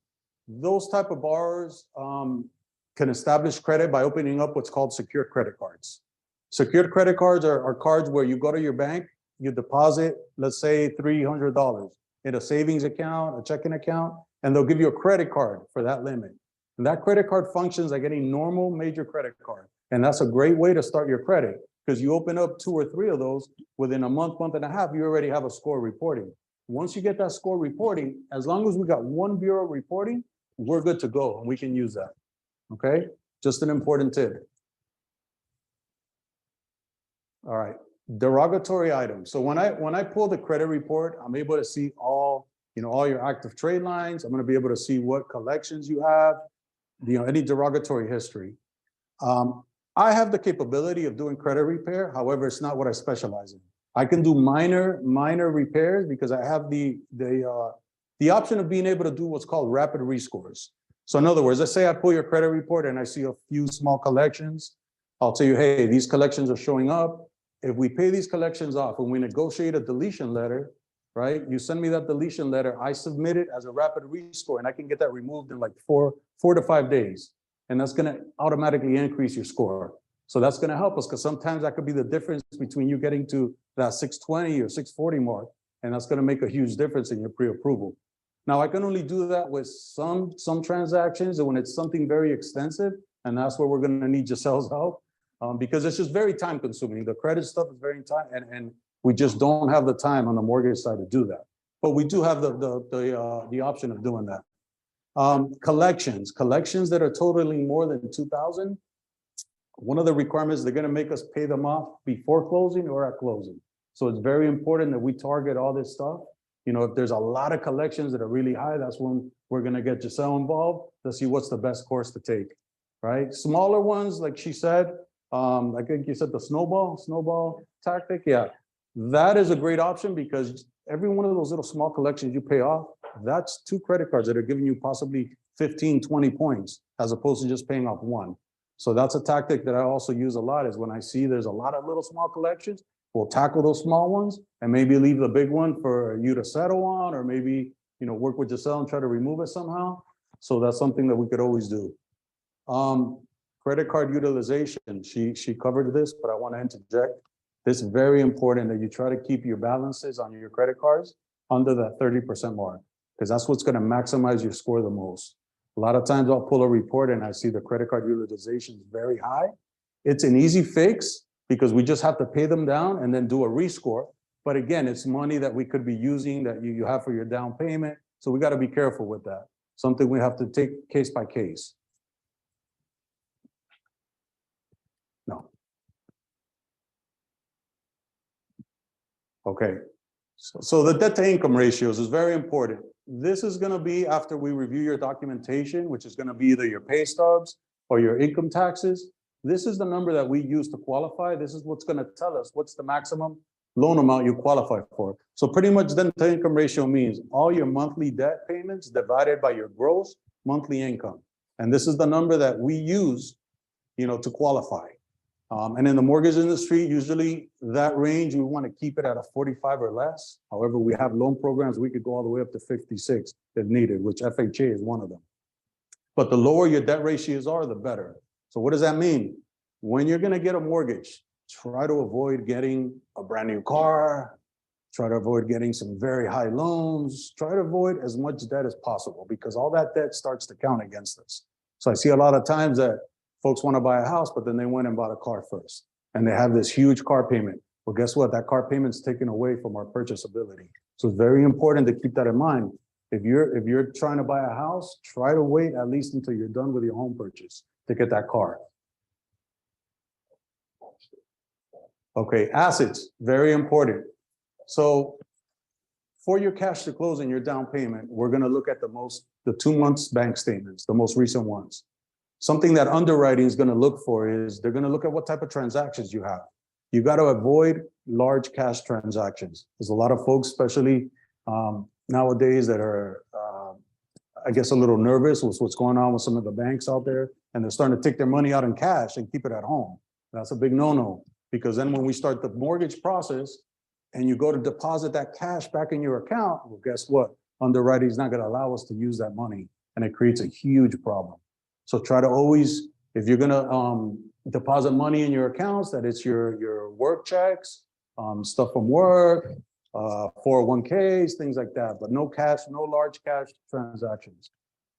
Those type of borrowers can establish credit by opening up what's called secured credit cards. Secured credit cards are cards where you go to your bank, you deposit, let's say $300 in a savings account, a checking account, and they'll give you a credit card for that limit. And that credit card functions like any normal major credit card. And that's a great way to start your credit, because you open up 2 or 3 of those within a month and a half, you already have a score reporting. Once you get that score reporting, as long as we got one bureau reporting, we're good to go and we can use that. Okay. Just an important tip. All right, derogatory items. So when I pull the credit report, I'm able to see all, all your active trade lines. I'm gonna be able to see what collections you have, any derogatory history. I have the capability of doing credit repair. However, it's not what I specialize in. I can do minor repairs because I have the option of being able to do what's called rapid rescores. So in other words, let's say I pull your credit report and I see a few small collections. I'll tell you, hey, these collections are showing up. If we pay these collections off and we negotiate a deletion letter, right? You send me that deletion letter, I submit it as a rapid rescore, and I can get that removed in like four to 5 days. And that's gonna automatically increase your score. So that's gonna help us, because sometimes that could be the difference between you getting to that 620 or 640 mark, and that's gonna make a huge difference in your pre-approval. Now, I can only do that with some transactions, and when it's something very extensive, and that's where we're gonna need Giselle's help, because it's just very time consuming. The credit stuff is very time, and we just don't have the time on the mortgage side to do that. But we do have the option of doing that. Collections that are totaling more than 2,000. One of the requirements, they're gonna make us pay them off before closing or at closing. So it's very important that we target all this stuff. If there's a lot of collections that are really high, that's when we're gonna get Giselle involved to see what's the best course to take, right? Smaller ones, like she said, I think you said the snowball tactic. Yeah, that is a great option, because every one of those little small collections you pay off, that's 2 credit cards that are giving you possibly 15, 20 points, as opposed to just paying off 1. So that's a tactic that I also use a lot, is when I see there's a lot of little small collections, we'll tackle those small ones and maybe leave the big one for you to settle on, or maybe, work with Giselle and try to remove it somehow. So that's something that we could always do. Credit card utilization, she covered this, but I want to interject. It's very important that you try to keep your balances on your credit cards under that 30% mark, because that's what's going to maximize your score the most. A lot of times I'll pull a report and I see the credit card utilization is very high. It's an easy fix, because we just have to pay them down and then do a rescore. But again, it's money that we could be using that you have for your down payment. So we got to be careful with that. Something we have to take case by case. No. Okay. So the debt to income ratios is very important. This is going to be after we review your documentation, which is going to be either your pay stubs or your income taxes. This is the number that we use to qualify. This is what's going to tell us what's the maximum loan amount you qualify for. So pretty much debt to income ratio means all your monthly debt payments divided by your gross monthly income. And this is the number that we use, to qualify. And in the mortgage industry, usually that range, we want to keep it at a 45 or less. However, we have loan programs, we could go all the way up to 56 if needed, which FHA is one of them. But the lower your debt ratios are, the better. So what does that mean? When you're going to get a mortgage, try to avoid getting a brand new car, try to avoid getting some very high loans, try to avoid as much debt as possible, because all that debt starts to count against us. So I see a lot of times that folks want to buy a house, but then they went and bought a car first, and they have this huge car payment. Well, guess what? That car payment's taken away from our purchase ability. So it's very important to keep that in mind. If you're trying to buy a house, try to wait at least until you're done with your home purchase to get that car. Okay, assets, very important. So for your cash to close and your down payment, we're going to look at the 2 months bank statements, the most recent ones. Something that underwriting is going to look for is they're going to look at what type of transactions you have. You got to avoid large cash transactions. There's a lot of folks, especially nowadays, that are, I guess, a little nervous with what's going on with some of the banks out there, and they're starting to take their money out in cash and keep it at home. That's a big no-no, because then when we start the mortgage process and you go to deposit that cash back in your account, well, guess what? Underwriting is not going to allow us to use that money, and it creates a huge problem. So try to always, if you're going to deposit money in your accounts, that it's your work checks, stuff from work, 401ks, things like that, but no cash, no large cash transactions.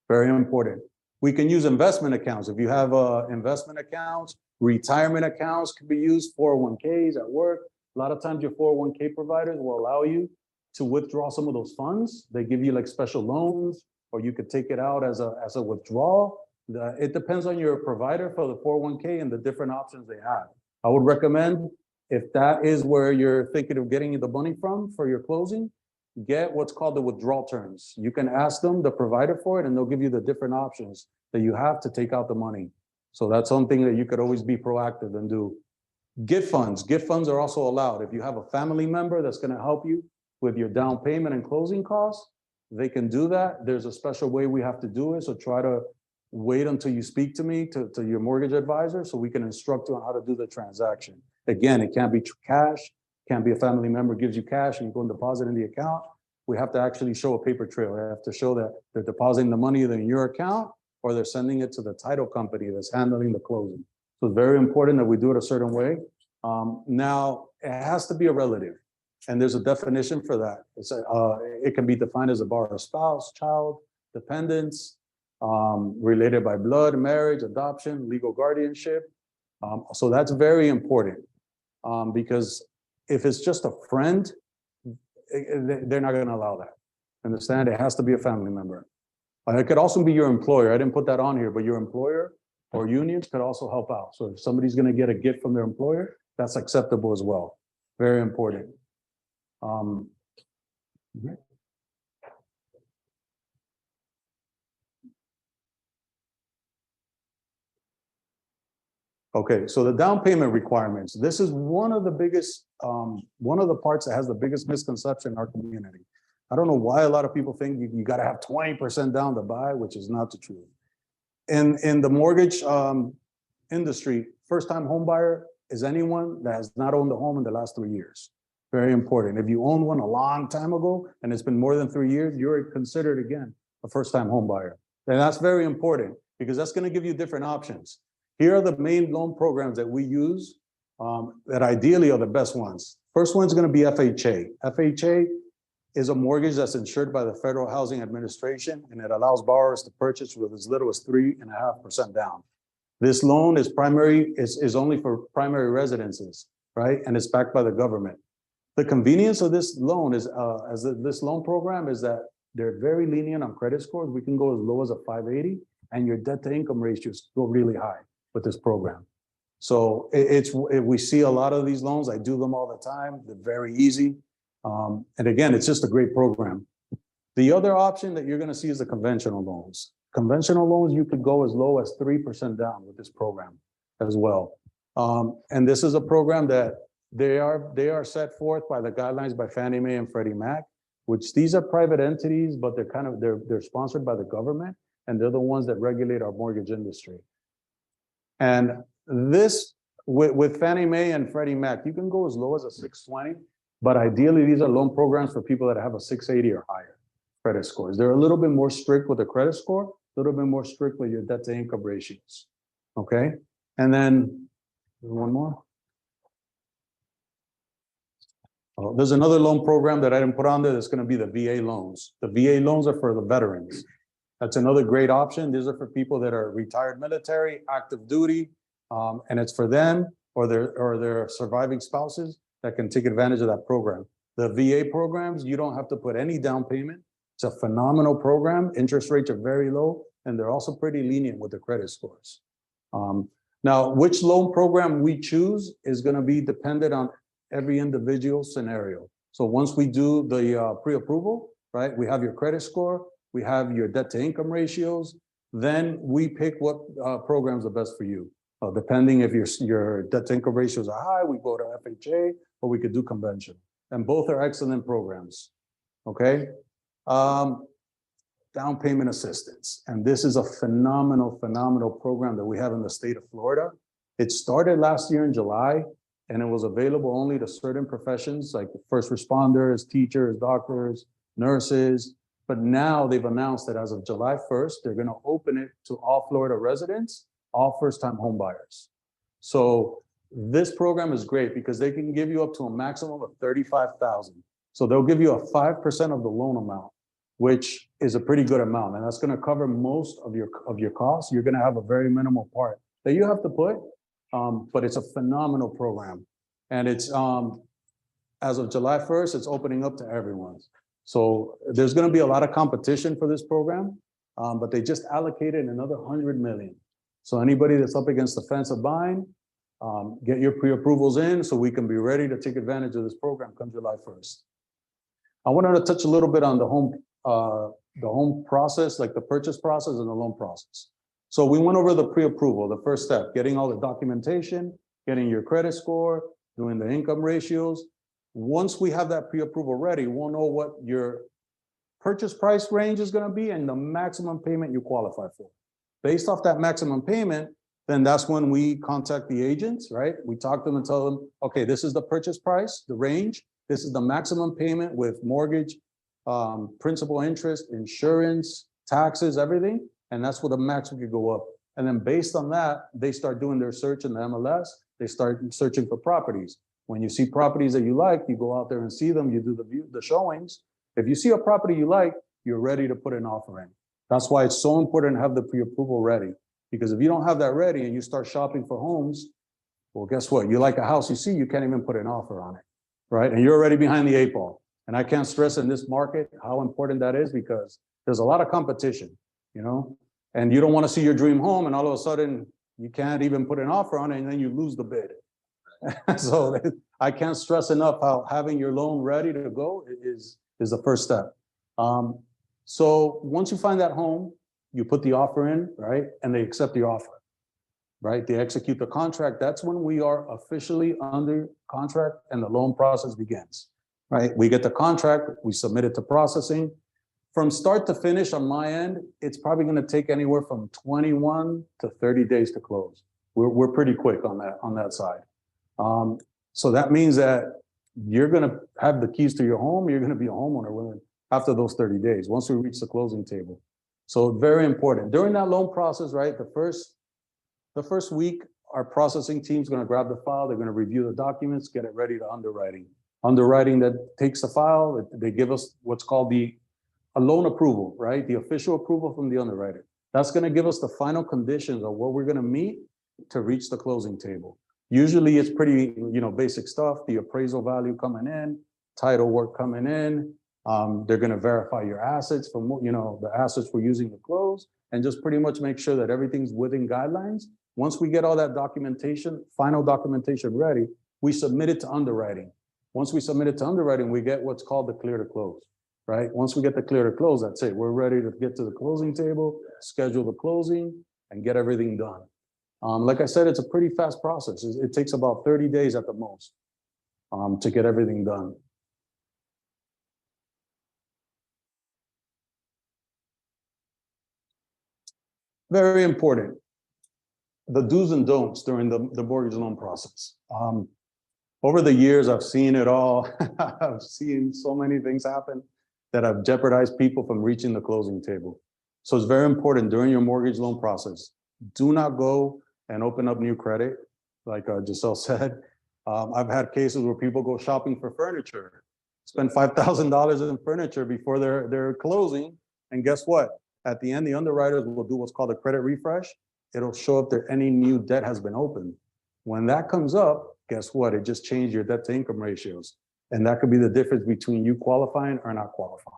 Very important. We can use investment accounts. If you have investment accounts, retirement accounts can be used, 401ks at work. A lot of times your 401k providers will allow you to withdraw some of those funds. They give you like special loans, or you could take it out as a withdrawal. It depends on your provider for the 401k and the different options they have. I would recommend, if that is where you're thinking of getting the money from for your closing, get what's called the withdrawal terms. You can ask them, the provider for it, and they'll give you the different options that you have to take out the money. So that's something that you could always be proactive and do. Gift funds are also allowed. If you have a family member that's going to help you with your down payment and closing costs, they can do that. There's a special way we have to do it. So try to wait until you speak to me, to your mortgage advisor, so we can instruct you on how to do the transaction. Again, it can't be cash, can't be a family member gives you cash and you go and deposit in the account. We have to actually show a paper trail. They have to show that they're depositing the money either in your account or they're sending it to the title company that's handling the closing. So it's very important that we do it a certain way. Now, it has to be a relative, and there's a definition for that. It can be defined as a borrower's spouse, child, dependents, related by blood, marriage, adoption, legal guardianship. So that's very important because if it's just a friend, they're not going to allow that. Understand? It has to be a family member. It could also be your employer. I didn't put that on here, but your employer or unions could also help out. So if somebody's going to get a gift from their employer, that's acceptable as well. Very important. Okay, so the down payment requirements. This is one of the biggest, one of the parts that has the biggest misconception in our community. I don't know why a lot of people think you got to have 20% down to buy, which is not the truth. In the mortgage industry, first-time home buyer is anyone that has not owned a home in the last 3 years. Very important. If you owned one a long time ago and it's been more than 3 years, you're considered again a first-time home buyer. And that's very important because that's going to give you different options. Here are the main loan programs that we use that ideally are the best ones. First one's going to be FHA. FHA is a mortgage that's insured by the Federal Housing Administration, and it allows borrowers to purchase with as little as 3.5% down. This loan is only for primary residences, right? And it's backed by the government. The convenience of this loan is, this loan program is that they're very lenient on credit scores. We can go as low as a 580, and your debt to income ratios go really high with this program. So we see a lot of these loans. I do them all the time. They're very easy. And again, it's just a great program. The other option that you're going to see is the conventional loans. Conventional loans, you could go as low as 3% down with this program as well. And this is a program that they are set forth by the guidelines by Fannie Mae and Freddie Mac, which these are private entities, but they're sponsored by the government, and they're the ones that regulate our mortgage industry. And this, with Fannie Mae and Freddie Mac, you can go as low as a 620, but ideally these are loan programs for people that have a 680 or higher credit scores. They're a little bit more strict with the credit score, a little bit more strict with your debt to income ratios. Okay. And then one more. Oh, there's another loan program that I didn't put on there. That's going to be the VA loans. The VA loans are for the veterans. That's another great option. These are for people that are retired military, active duty, and it's for them or their surviving spouses that can take advantage of that program. The VA programs, you don't have to put any down payment. It's a phenomenal program. Interest rates are very low, and they're also pretty lenient with the credit scores. Now, which loan program we choose is going to be dependent on every individual scenario. So once we do the pre-approval, right, we have your credit score, we have your debt to income ratios, then we pick what program is the best for you. Depending if your debt to income ratios are high, we go to FHA, or we could do conventional. And both are excellent programs, okay? Down payment assistance. And this is a phenomenal program that we have in the state of Florida. It started last year in July, and it was available only to certain professions like first responders, teachers, doctors, nurses. But now they've announced that as of July 1st, they're going to open it to all Florida residents, all first-time home buyers. So this program is great because they can give you up to a maximum of $35,000. So they'll give you a 5% of the loan amount, which is a pretty good amount. And that's going to cover most of your costs. You're going to have a very minimal part that you have to put, but it's a phenomenal program. And it's, as of July 1st, it's opening up to everyone. So there's going to be a lot of competition for this program. but they just allocated another 100 million. So anybody that's up against the fence of buying, get your pre-approvals in so we can be ready to take advantage of this program come July 1st. I wanted to touch a little bit on the home process, like the purchase process and the loan process. So we went over the pre-approval, the first step, getting all the documentation, getting your credit score, doing the income ratios. Once we have that pre-approval ready, we'll know what your purchase price range is going to be and the maximum payment you qualify for. Based off that maximum payment, then that's when we contact the agents, right? We talk to them and tell them, okay, this is the purchase price, the range. This is the maximum payment with mortgage, principal, interest, insurance, taxes, everything. And that's what the max we could go up. And then based on that, they start doing their search in the MLS. They start searching for properties. When you see properties that you like, you go out there and see them. You do the showings. If you see a property you like, you're ready to put an offer in. That's why it's so important to have the pre-approval ready. Because if you don't have that ready and you start shopping for homes, well, guess what? You like a house you see, you can't even put an offer on it, right? And you're already behind the 8 ball. And I can't stress in this market how important that is because there's a lot of competition, you know? And you don't want to see your dream home and all of a sudden you can't even put an offer on it and then you lose the bid. So I can't stress enough how having your loan ready to go is the first step. So once you find that home, you put the offer in, right? And they accept the offer, right? They execute the contract. That's when we are officially under contract and the loan process begins, right? We get the contract, we submit it to processing. From start to finish on my end, it's probably going to take anywhere from 21 to 30 days to close. We're pretty quick on that side. So that means that you're going to have the keys to your home. You're going to be a homeowner after those 30 days, once we reach the closing table. So very important. During that loan process, right, the first week, our processing team's going to grab the file. They're going to review the documents, get it ready to underwriting. Underwriting that takes the file. They give us what's called a loan approval, right? The official approval from the underwriter. That's going to give us the final conditions of what we're going to meet to reach the closing table. Usually it's pretty, basic stuff, the appraisal value coming in, title work coming in. They're going to verify your assets from, the assets we're using to close and just pretty much make sure that everything's within guidelines. Once we get all that documentation, final documentation ready, we submit it to underwriting. Once we submit it to underwriting, we get what's called the clear to close, right? Once we get the clear to close, that's it. We're ready to get to the closing table, schedule the closing and get everything done. Like I said, it's a pretty fast process. It takes about 30 days at the most to get everything done. Very important. The do's and don'ts during the mortgage loan process. Over the years, I've seen it all. I've seen so many things happen that have jeopardized people from reaching the closing table. So it's very important during your mortgage loan process. Do not go and open up new credit, like Giselle said. I've had cases where people go shopping for furniture, spend $5,000 in furniture before they're closing, and guess what? At the end, the underwriters will do what's called a credit refresh. It'll show if there any new debt has been opened. When that comes up, guess what? It just changed your debt to income ratios. And that could be the difference between you qualifying or not qualifying.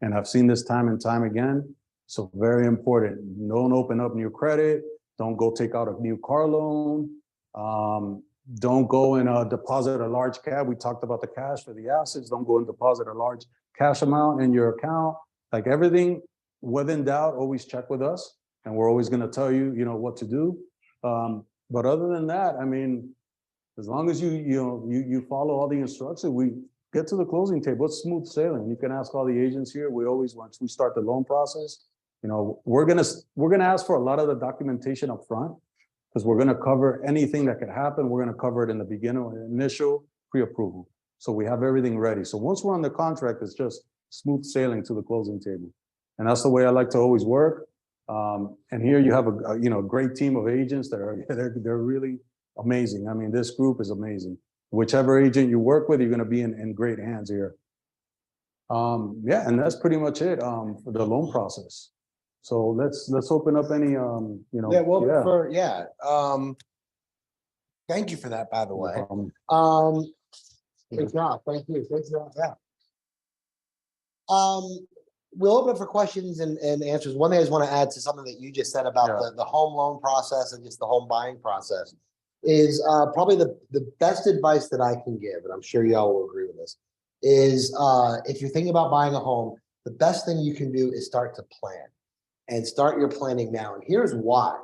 And I've seen this time and time again. So very important. Don't open up new credit. Don't go take out a new car loan. Don't go and deposit a large cash. We talked about the cash for the assets. Don't go and deposit a large cash amount in your account. Like everything, when in doubt, always check with us. And we're always going to tell you, what to do. But other than that, I mean, as long as you follow all the instructions, we get to the closing table. It's smooth sailing. You can ask all the agents here. We always, once we start the loan process, we're gonna ask for a lot of the documentation up front because we're gonna cover anything that could happen. We're gonna cover it in the beginning, initial pre-approval. So we have everything ready. So once we're on the contract, it's just smooth sailing to the closing table. And that's the way I like to always work. And here you have a great team of agents that are they're really amazing. I mean, this group is amazing. Whichever agent you work with, you're going to be in great hands here. Yeah, and that's pretty much it for the loan process. So let's open up any Thank you for that, by the way. Good job. Thank you. Good job. Yeah. we'll open up for questions and answers. One thing I just want to add to something that you just said about the home loan process and just the home buying process is probably the best advice that I can give, and I'm sure y'all will agree with this, is if you're thinking about buying a home, the best thing you can do is start to plan and start your planning now. And here's why.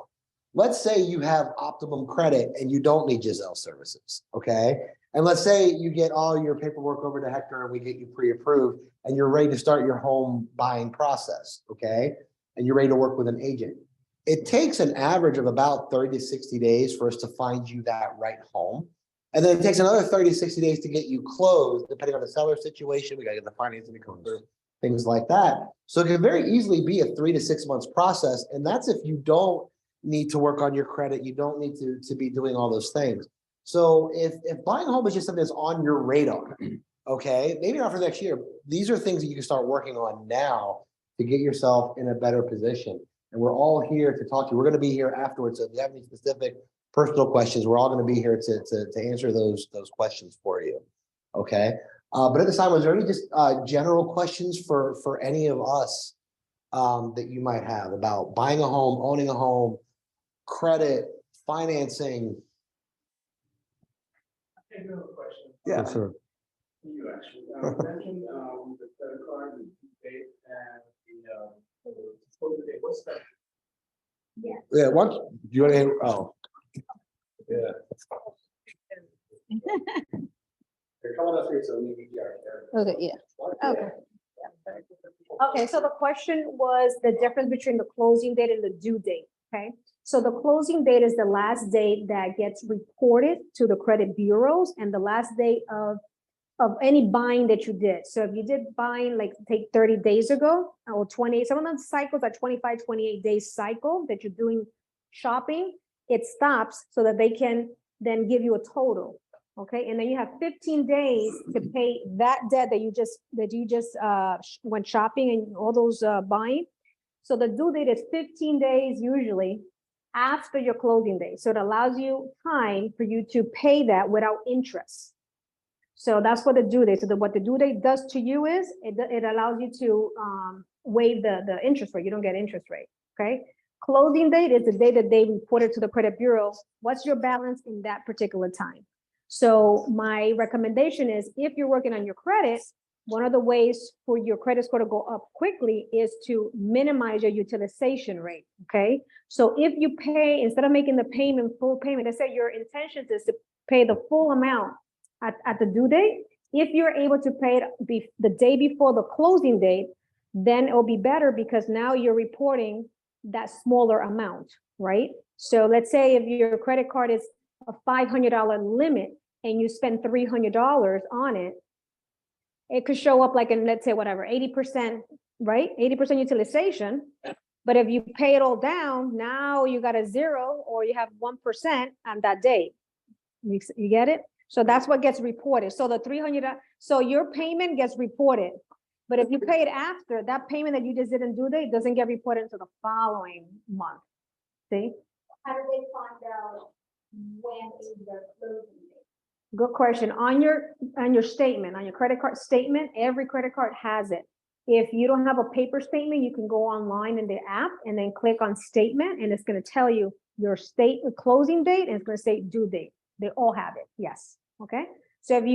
Let's say you have optimum credit and you don't need Giselle services, okay? And let's say you get all your paperwork over to Hector and we get you pre-approved and you're ready to start your home buying process, okay? And you're ready to work with an agent. It takes an average of about 30 to 60 days for us to find you that right home. And then it takes another 30 to 60 days to get you closed, depending on the seller situation. We gotta get the financing to come through, things like that. So it can very easily be a 3 to 6 months process. And that's if you don't need to work on your credit. You don't need to be doing all those things. So if buying a home is just something that's on your radar, okay, maybe not for next year, these are things that you can start working on now to get yourself in a better position. And we're all here to talk to you. We're going to be here afterwards. So if you have any specific personal questions, we're all going to be here to answer those questions for you. Okay. But at this time, was there any just general questions for any of us that you might have about buying a home, owning a home, credit, financing? I do have a question. Yeah. Yes, sir. You actually, you mentioned the credit card, the due date, and the closing date. What's that? Yeah. What do you want to? Oh, Yeah. They're coming up here, so we need to. Okay, yeah. Okay. Okay, so the question was the difference between the closing date and the due date, okay? So the closing date is the last date that gets reported to the credit bureaus and the last date of any buying that you did. So if you did buying, like take 30 days ago or 20, some of the cycles are 25, 28 days cycle that you're doing shopping, it stops so that they can then give you a total. Okay, and then you have 15 days to pay that debt that you just went shopping and all those buying. So the due date is 15 days usually after your closing date. So it allows you time for you to pay that without interest. So that's what the due date. So what the due date does to you is it allows you to waive the interest rate. You don't get interest rate. Okay. Closing date is the day that they reported to the credit bureau. What's your balance in that particular time? So my recommendation is if you're working on your credit, one of the ways for your credit score to go up quickly is to minimize your utilization rate, okay? So if you pay, instead of making the full payment, let's say your intention is to pay the full amount at the due date, if you're able to pay it the day before the closing date, then it'll be better because now you're reporting that smaller amount, right? So let's say if your credit card is a $500 limit and you spend $300 on it, it could show up like in, let's say, whatever, 80%, right? 80% utilization. But if you pay it all down, now you got a 0 or you have 1% on that day. You get it? So that's what gets reported. So the $300, so your payment gets reported. But if you pay it after, that payment that you just didn't do, it doesn't get reported until the following month. See? How do they find out when is the closing date? Good question. On your statement, on your credit card statement, every credit card has it. If you don't have a paper statement, you can go online in the app and then click on statement, and it's going to tell you your closing date, and it's going to say due date. They all have it. Yes. Okay. So if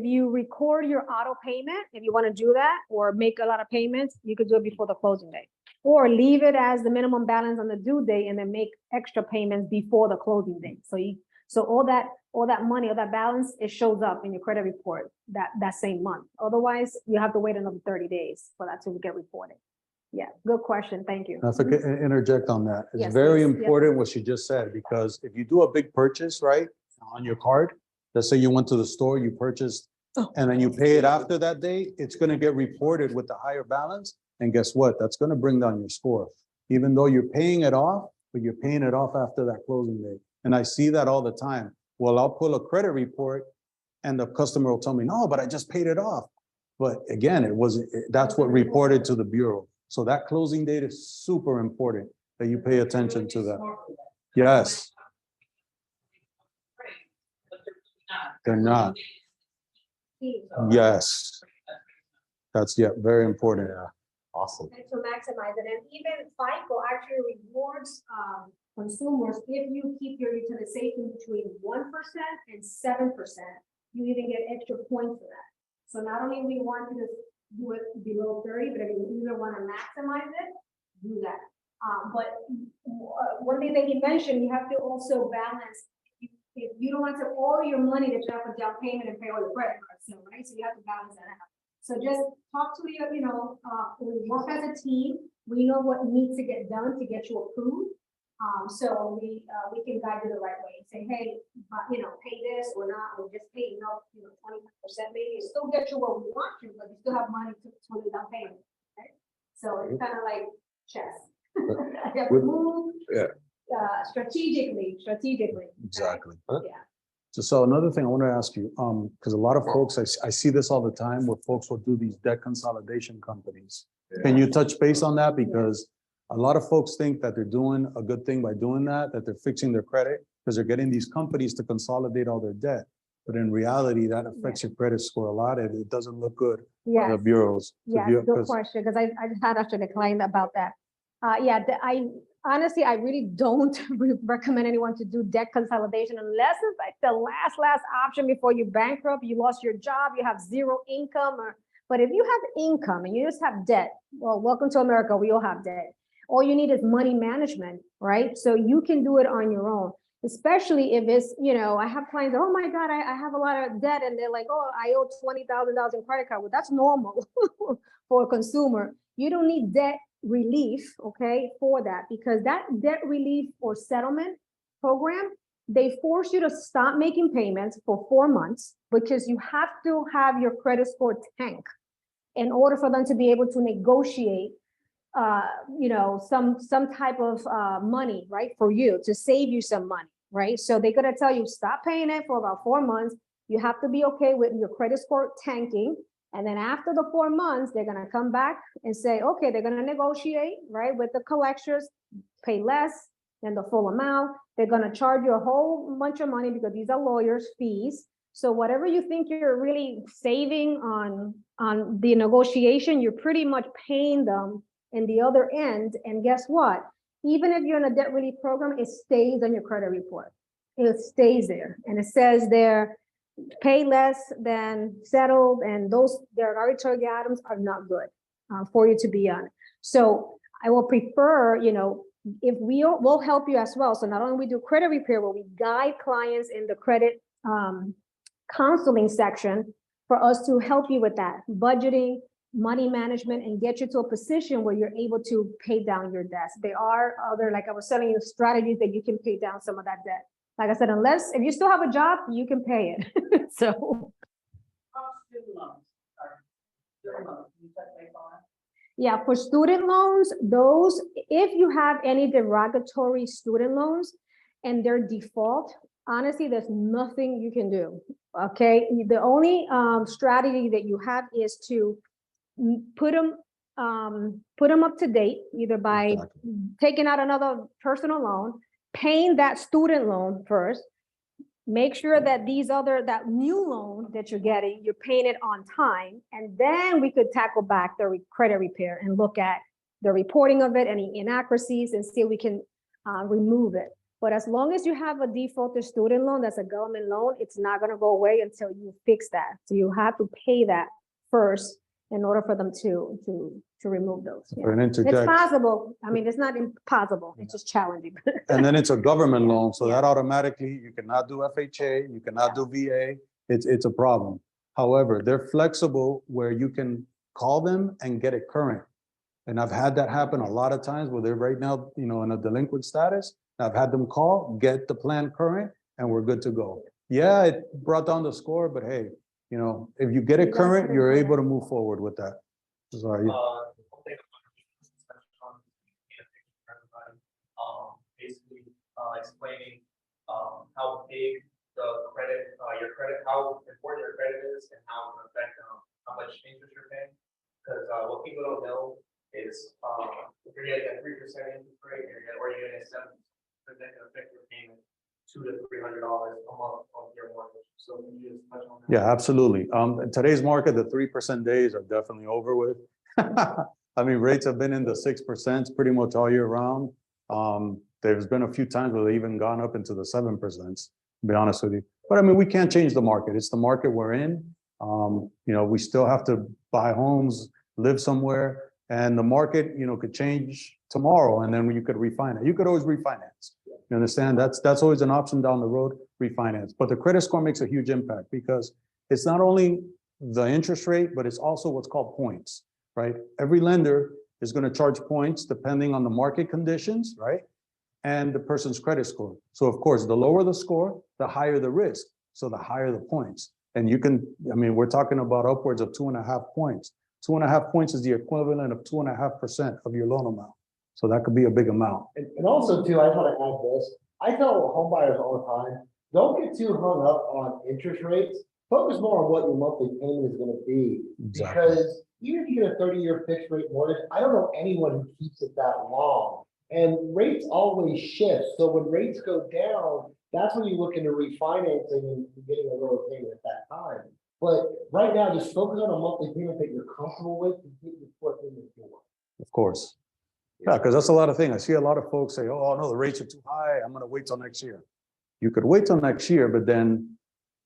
you record your auto payment, if you want to do that or make a lot of payments, you could do it before the closing date, or leave it as the minimum balance on the due date and then make extra payments before the closing date. So all that money, all that balance, it shows up in your credit report that same month. Otherwise, you have to wait another 30 days for that to get reported. Yeah, good question. Thank you. If I could interject on that. It's Yes, very please. important what she just said, because if you do a big purchase, right, on your card, let's say you went to the store, you purchased, and then you pay it after that day, it's going to get reported with the higher balance. And guess what? That's going to bring down your score, even though you're paying it off, but you're paying it off after that closing date. And I see that all the time. Well, I'll pull a credit report and the customer will tell me, no, but I just paid it off. But again, that's what reported to the bureau. So that closing date is super important that you pay attention to that. Yes. They're not. Yes. That's, yeah, very important. Awesome. And to maximize it, and even FICO actually rewards consumers if you keep your utilization between 1% and 7%, you even get extra points for that. So not only we want you to do it below 30, but if you either want to maximize it, do that. But one thing that he mentioned, you have to also balance. If you don't want to all your money that you have for down payment and pay all your credit cards, so right, so you have to balance that out. So just talk to your, we work as a team. We know what needs to get done to get you approved. So we can guide you the right way and say, hey, but pay this or not, or just pay 25% maybe. It still get you what we want you, but you still have money to the down payment. Right? So it's kind of like chess. You have to move. Yeah. Strategically. Exactly. Yeah. So another thing I want to ask you, because a lot of folks, I see this all the time where folks will do these debt consolidation companies. Can you touch base on that? Because a lot of folks think that they're doing a good thing by doing that they're fixing their credit because they're getting these companies to consolidate all their debt. But in reality, that affects your credit score a lot and it doesn't look good on Yeah. the bureaus. Yeah, good question, because I just had actually a client about that. I honestly, I really don't recommend anyone to do debt consolidation unless it's like the last option before you bankrupt, you lost your job, you have zero income, but if you have income and you just have debt, well, welcome to America, we all have debt. All you need is money management, right? So you can do it on your own, especially if it's, I have clients, oh my God, I have a lot of debt, and they're like, oh, I owe $20,000 in credit card. Well, that's normal for a consumer. You don't need debt relief, okay, for that, because that debt relief or settlement program, they force you to stop making payments for 4 months because you have to have your credit score tank in order for them to be able to negotiate some type of money, right, for you to save you some money, right? So they're gonna tell you stop paying it for about 4 months. You have to be okay with your credit score tanking. And then after the 4 months, they're gonna come back and say, okay, they're gonna negotiate, right, with the collectors, pay less than the full amount. They're gonna charge you a whole bunch of money because these are lawyers' fees. So whatever you think you're really saving on the negotiation, you're pretty much paying them in the other end. And guess what? Even if you're in a debt relief program, it stays on your credit report. It stays there, and it says there, pay less than settled, and those derogatory items are not good for you to be on. So I will prefer, if we'll help you as well. So not only we do credit repair, but we guide clients in the credit counseling section for us to help you with that budgeting, money management, and get you to a position where you're able to pay down your debts. There are other, like I was telling you, strategies that you can pay down some of that debt. Like I said, if you still have a job, you can pay it. So. Yeah, for student loans, those, if you have any derogatory student loans and their default, honestly, there's nothing you can do. Okay, the only strategy that you have is to put them up to date, either by taking out another personal loan, paying that student loan first, make sure that that new loan that you're getting, you're paying it on time, and then we could tackle back the credit repair and look at the reporting of it, any inaccuracies, and see if we can remove it. But as long as you have a defaulted student loan, that's a government loan, it's not gonna go away until you fix that. So you have to pay that first in order for them to remove those. Yeah. It's possible. I mean, it's not impossible. It's just challenging. And then it's a government loan, so Yeah. that automatically, you cannot do FHA, you cannot do VA. It's a problem. However, they're flexible where you can call them and get it current. And I've had that happen a lot of times where they're right now, in a delinquent status. I've had them call, get the plan current, and we're good to go. Yeah, it brought down the score, but hey, if you get it current, you're able to move forward with that. Sorry. Basically, explaining how big the credit, how important your credit is, and how it can affect how much interest you're paying. Because what people don't know is if you're getting a 3% interest rate, or you're getting a 7%, that can affect your payment $200 to $300 a month on your mortgage. So can you just touch on that? Yeah, absolutely. In today's market, the 3% days are definitely over with. I mean, rates have been in the 6% pretty much all year round. There's been a few times where they've even gone up into the 7%, to be honest with you. But I mean, we can't change the market. It's the market we're in. You know, we still have to buy homes, live somewhere, and the market, you know, could change tomorrow, and then you could refinance. You could always refinance. You understand? That's always an option down the road, refinance. But the credit score makes a huge impact because it's not only the interest rate, but it's also what's called points, right? Every lender is going to charge points depending on the market conditions, right? And the person's credit score. So of course, the lower the score, the higher the risk. So the higher the points. And you can, I mean, we're talking about upwards of 2.5 points. 2.5 points is the equivalent of 2.5% of your loan amount. So that could be a big amount. And also too, I want to add this. I tell home buyers all the time, don't get too hung up on interest rates. Focus more on what your monthly payment is going to be. Exactly. Because even if you get a 30-year fixed rate mortgage, I don't know anyone who keeps it that long. And rates always shift. So when rates go down, that's when you look into refinancing and getting a lower payment at that time. But right now, just focus on a monthly payment that you're comfortable with and keep your foot in the door. Of course. Yeah, because that's a lot of things. I see a lot of folks say, oh, no, the rates are too high. I'm going to wait till next year. You could wait till next year, but then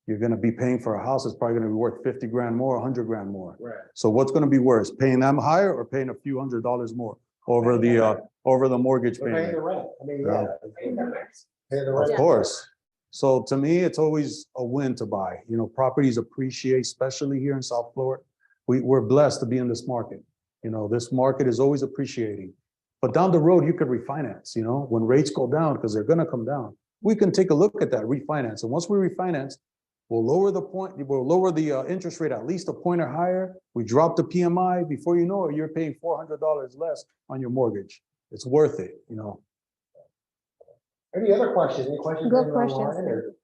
you're going to be paying for a house that's probably going to be worth 50 grand more, 100 grand more. Right. So what's going to be worse, paying them higher or paying a few $100s more over the mortgage We're paying payment? the rent. I mean, Yeah. Paying the Of rent. course. So to me, it's always a win to buy. You know, properties appreciate, especially here in South Florida. We're blessed to be in this market. You know, this market is always appreciating. But down the road, you could refinance, you know, when rates go down, because they're going to come down. We can take a look at that, refinance. And once we refinance, we'll lower the interest rate at least a point or higher. We drop the PMI. Before you know it, you're paying $400 less on your mortgage. It's worth it, you know. Any other questions? Any questions? Good anyone questions. online, or-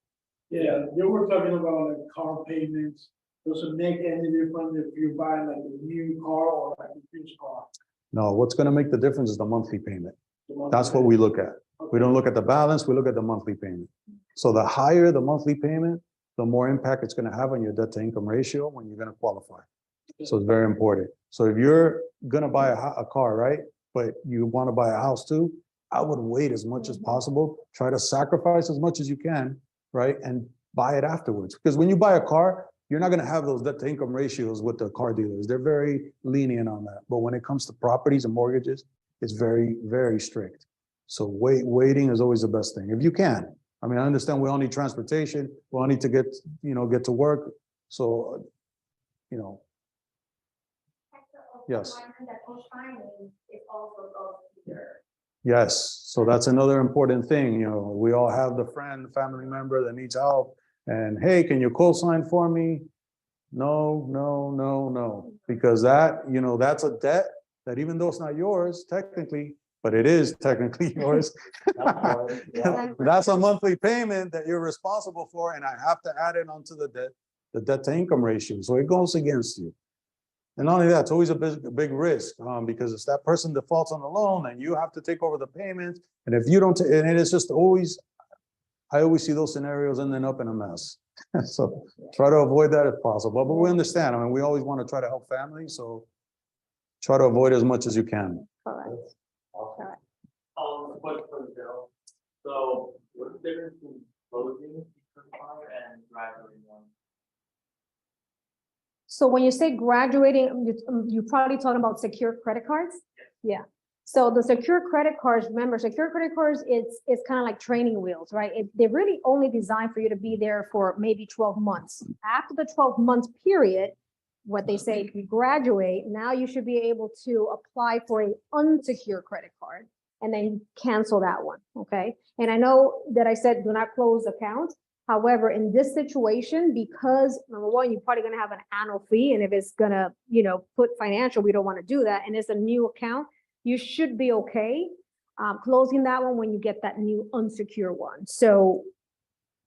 Yeah, you were talking about like car payments. Does it make any difference if you buy like a new car or like a used car? No, what's going to make the difference is the monthly payment. The monthly That's what we look at. We don't look at the balance, we look at the monthly payment. So the higher the monthly payment, the more impact it's going to have on your debt to income ratio when you're going to qualify. So it's very important. So if you're going to buy a car, right, but you want to buy a house too, I would wait as much as possible. Try to sacrifice as much as you can, right, and buy it afterwards. Because when you buy a car, you're not going to have those debt to income ratios with the car dealers. They're very lenient on that. But when it comes to properties and mortgages, it's very, very strict. So waiting is always the best thing if you can. I mean, I understand we all need transportation. We all need to get to work. So, you know, yes. Yes. So that's another important thing. You know, we all have the family member that needs help. And hey, can you co-sign for me? No, no, no, no. Because that, you know, that's a debt that even though it's not yours, technically, but it is technically yours. That's a monthly payment that you're responsible for. And I have to add it onto the debt to income ratio. So it goes against you. And not only that, it's always a big risk because if that person defaults on the loan, then you have to take over the payments. And if you don't, and it is just always, I always see those scenarios ending up in a mess. So try to avoid that if possible. But we understand. I mean, we always want to try to help families. So try to avoid as much as you can. Correct. Question for the bill. So what's the difference between closing and graduating one? So when you say graduating, you're probably talking about secure credit cards? Yeah. So the secure credit cards, remember, secure credit cards, it's kind of like training wheels, right? They're really only designed for you to be there for maybe 12 months. After the 12-month period, what they say, if you graduate, now you should be able to apply for an unsecured credit card and then cancel that one, okay? And I know that I said do not close accounts. However, in this situation, because number one, you're probably gonna have an annual fee, and if it's gonna, put financial, we don't wanna do that, and it's a new account, you should be okay closing that one when you get that new unsecured one. So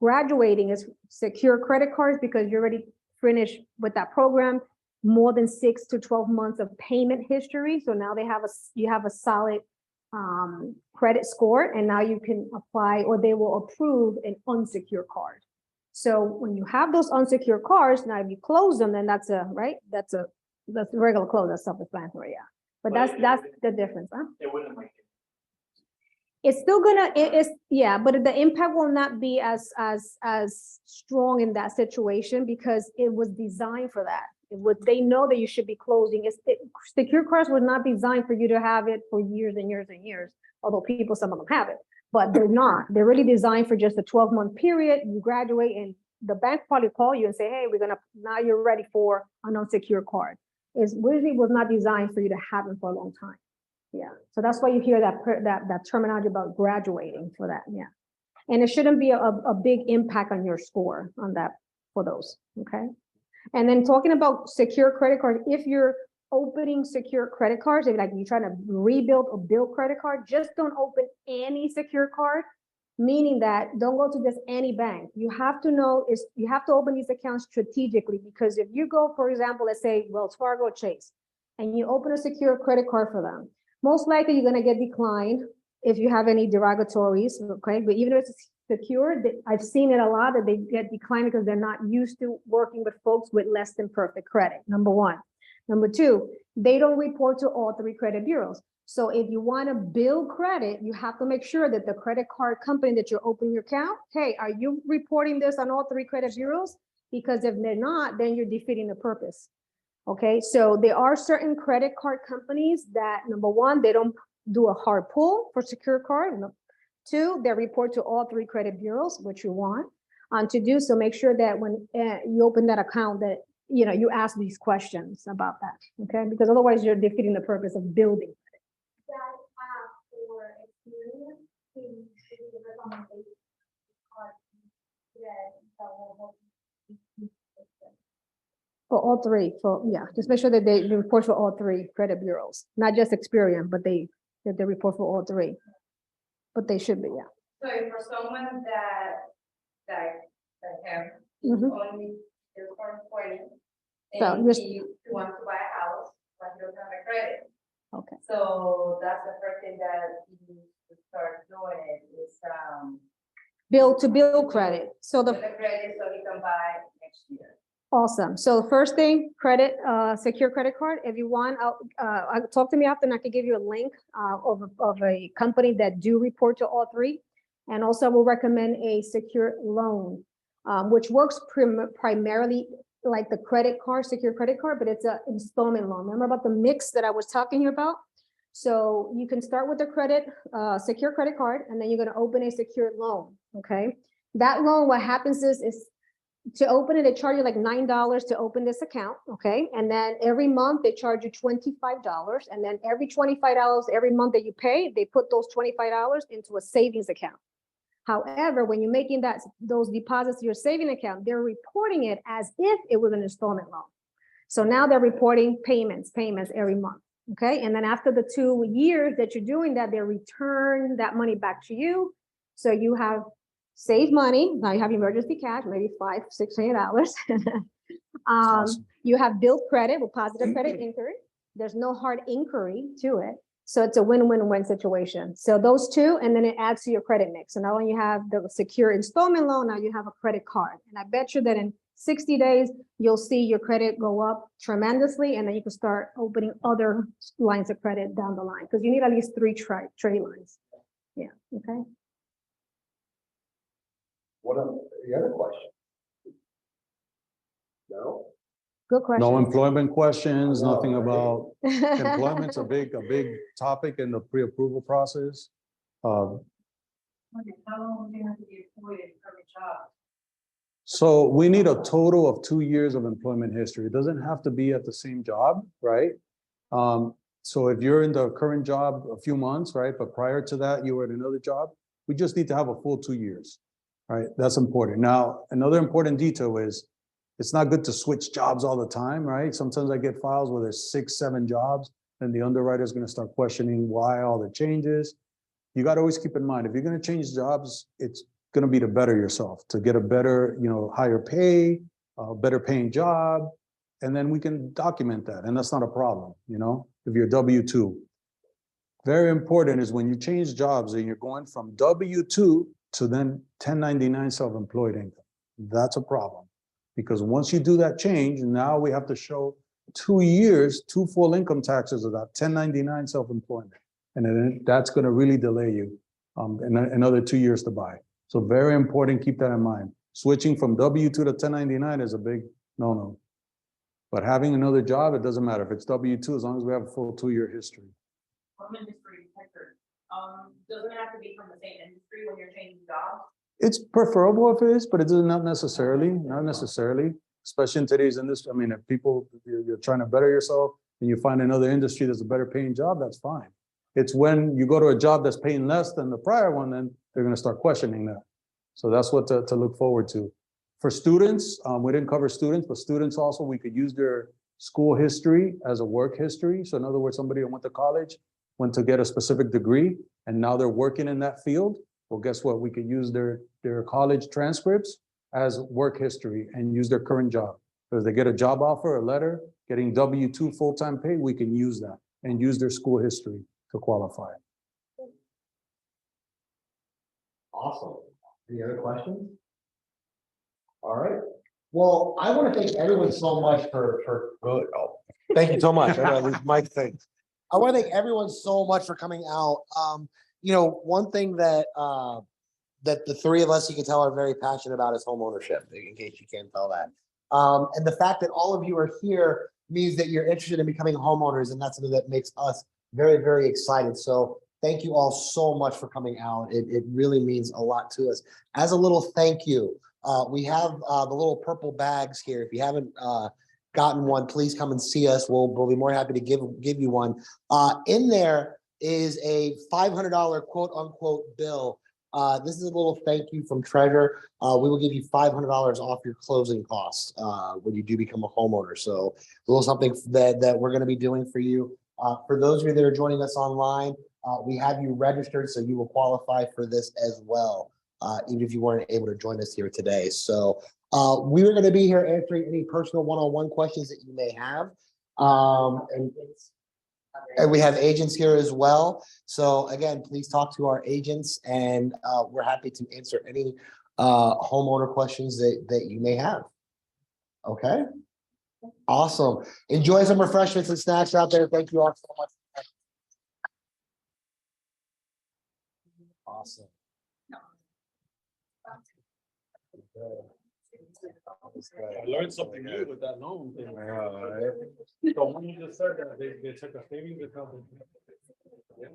graduating is secure credit cards because you're already finished with that program, more than 6 to 12 months of payment history. So now you have a solid credit score, and now you can apply, or they will approve an unsecured card. So when you have those unsecured cards, now if you close them, then that's that's regular close, that's self-explanatory, yeah. But that's the difference, huh? It wouldn't make it. It's still gonna, yeah, but the impact will not be as strong in that situation because it was designed for that. They know that you should be closing. Secure cards were not designed for you to have it for years and years and years, although some of them have it, but they're not. They're really designed for just a 12-month period. You graduate and the bank probably call you and say, hey, now you're ready for an unsecured card. It really was not designed for you to have them for a long time. Yeah, so that's why you hear that terminology about graduating for that, yeah. And it shouldn't be a big impact on your score on that for those, okay? And then talking about secure credit cards, if you're opening secure credit cards, if like you're trying to rebuild or build credit card, just don't open any secure card, meaning that don't go to just any bank. You have to know you have to open these accounts strategically, because if you go, for example, let's say Wells Fargo, Chase, and you open a secure credit card for them, most likely you're going to get declined if you have any derogatories, okay? But even if it's secure, I've seen it a lot that they get declined because they're not used to working with folks with less than perfect credit, number one. Number two, they don't report to all 3 credit bureaus. So if you want to build credit, you have to make sure that the credit card company that you're opening your account, hey, are you reporting this on all 3 credit bureaus? Because if they're not, then you're defeating the purpose. Okay, so there are certain credit card companies that, number one, they don't do a hard pull for secure card. 2, they report to all 3 credit bureaus, which you want. To do so, make sure that when you open that account that, you ask these questions about that, okay? Because otherwise you're defeating the purpose of building. For all 3, just make sure that they report for all 3 credit bureaus, not just Experian, but they report for all 3. But they should be, yeah. So for someone that have only their current 20, and he wants to buy a house, but he doesn't have a credit. Okay. So that's the first thing that he start doing is build credit. So the credit so he can buy next year. Awesome. So first thing, credit, secure credit card. If you want, talk to me after and I can give you a link of a company that do report to all 3. And also I will recommend a secure loan, which works primarily like the credit card, secure credit card, but it's an installment loan. Remember about the mix that I was talking about? So you can start with the secure credit card, and then you're going to open a secure loan, okay? That loan, what happens is to open it, they charge you like $9 to open this account, okay? And then every month they charge you $25, and then every $25 every month that you pay, they put those $25 into a savings account. However, when you're making those deposits to your saving account, they're reporting it as if it was an installment loan. So now they're reporting payments every month, okay? And then after the 2 years that you're doing that, they return that money back to you. So you have save money. Now you have emergency cash, maybe $500, $600. Awesome. You have built credit with positive credit inquiry. There's no hard inquiry to it. So it's a win-win-win situation. So those 2, and then it adds to your credit mix. So now when you have the secure installment loan, now you have a credit card. And I bet you that in 60 days, you'll see your credit go up tremendously, and then you can start opening other lines of credit down the line, because you need at least 3 trade lines. Yeah, okay. What are the other questions? No? Good question. No employment questions, nothing about employment's a big topic in the pre-approval process. How long do you have to be employed in every job? So we need a total of 2 years of employment history. It doesn't have to be at the same job, right? So if you're in the current job a few months, right? But prior to that, you were at another job, we just need to have a full 2 years, right? That's important. Now, another important detail is it's not good to switch jobs all the time, right? Sometimes I get files where there's 6, 7 jobs, and the underwriter is going to start questioning why all the changes. You got to always keep in mind, if you're going to change jobs, it's going to be to better yourself, to get a better, higher pay, better paying job, and then we can document that, and that's not a problem, if you're W-2. very important is when you change jobs and you're going from W-2 to then 1099 self-employed income. That's a problem. Because once you do that change, now we have to show 2 years, 2 full income taxes of that 1099 self-employment. And then that's going to really delay you another 2 years to buy. So very important, keep that in mind. Switching from W-2 to 1099 is a big no-no. But having another job, it doesn't matter if it's W-2, as long as we have a full 2-year history. Home industry sector, doesn't have to be from the same industry when you're changing jobs. It's preferable if it is, but it is not necessarily, especially in today's industry. I mean, if people, you're trying to better yourself and you find another industry that's a better paying job, that's fine. It's when you go to a job that's paying less than the prior one, then they're going to start questioning that. So that's what to look forward to. For students, we didn't cover students, but students also, we could use their school history as a work history. So in other words, somebody who went to college, went to get a specific degree, and now they're working in that field. Well, guess what? We could use their college transcripts as work history and use their current job. So if they get a job offer, a letter, getting W-2 full-time pay, we can use that and use their school history to qualify. Awesome. Any other questions? All right. Well, I want to thank everyone so much for good. Oh, thank you so much. I know this Mike thing. I want to thank everyone so much for coming out. You know, one thing that that the three of us, you can tell, are very passionate about is home ownership, in case you can't tell that. And the fact that all of you are here means that you're interested in becoming homeowners, and that's something that makes us very, very excited. So thank you all so much for coming out. It really means a lot to us. As a little thank you, we have the little purple bags here. If you haven't gotten one, please come and see us. We'll be more happy to give you one. In there is a $500 quote unquote bill. This is a little thank you from Treasure. We will give you $500 off your closing costs when you do become a homeowner. So a little something that we're going to be doing for you. For those of you that are joining us online, we have you registered, so you will qualify for this as well, even if you weren't able to join us here today. So we are going to be here answering any personal one-on-one questions that you may have. And we have agents here as well. So again, please talk to our agents, and we're happy to answer any homeowner questions that you may have. Okay. Awesome. Enjoy some refreshments and snacks out there. Thank you all so much. Awesome. I learned something new with that loan thing. So when you just said that they took a savings account. Yes.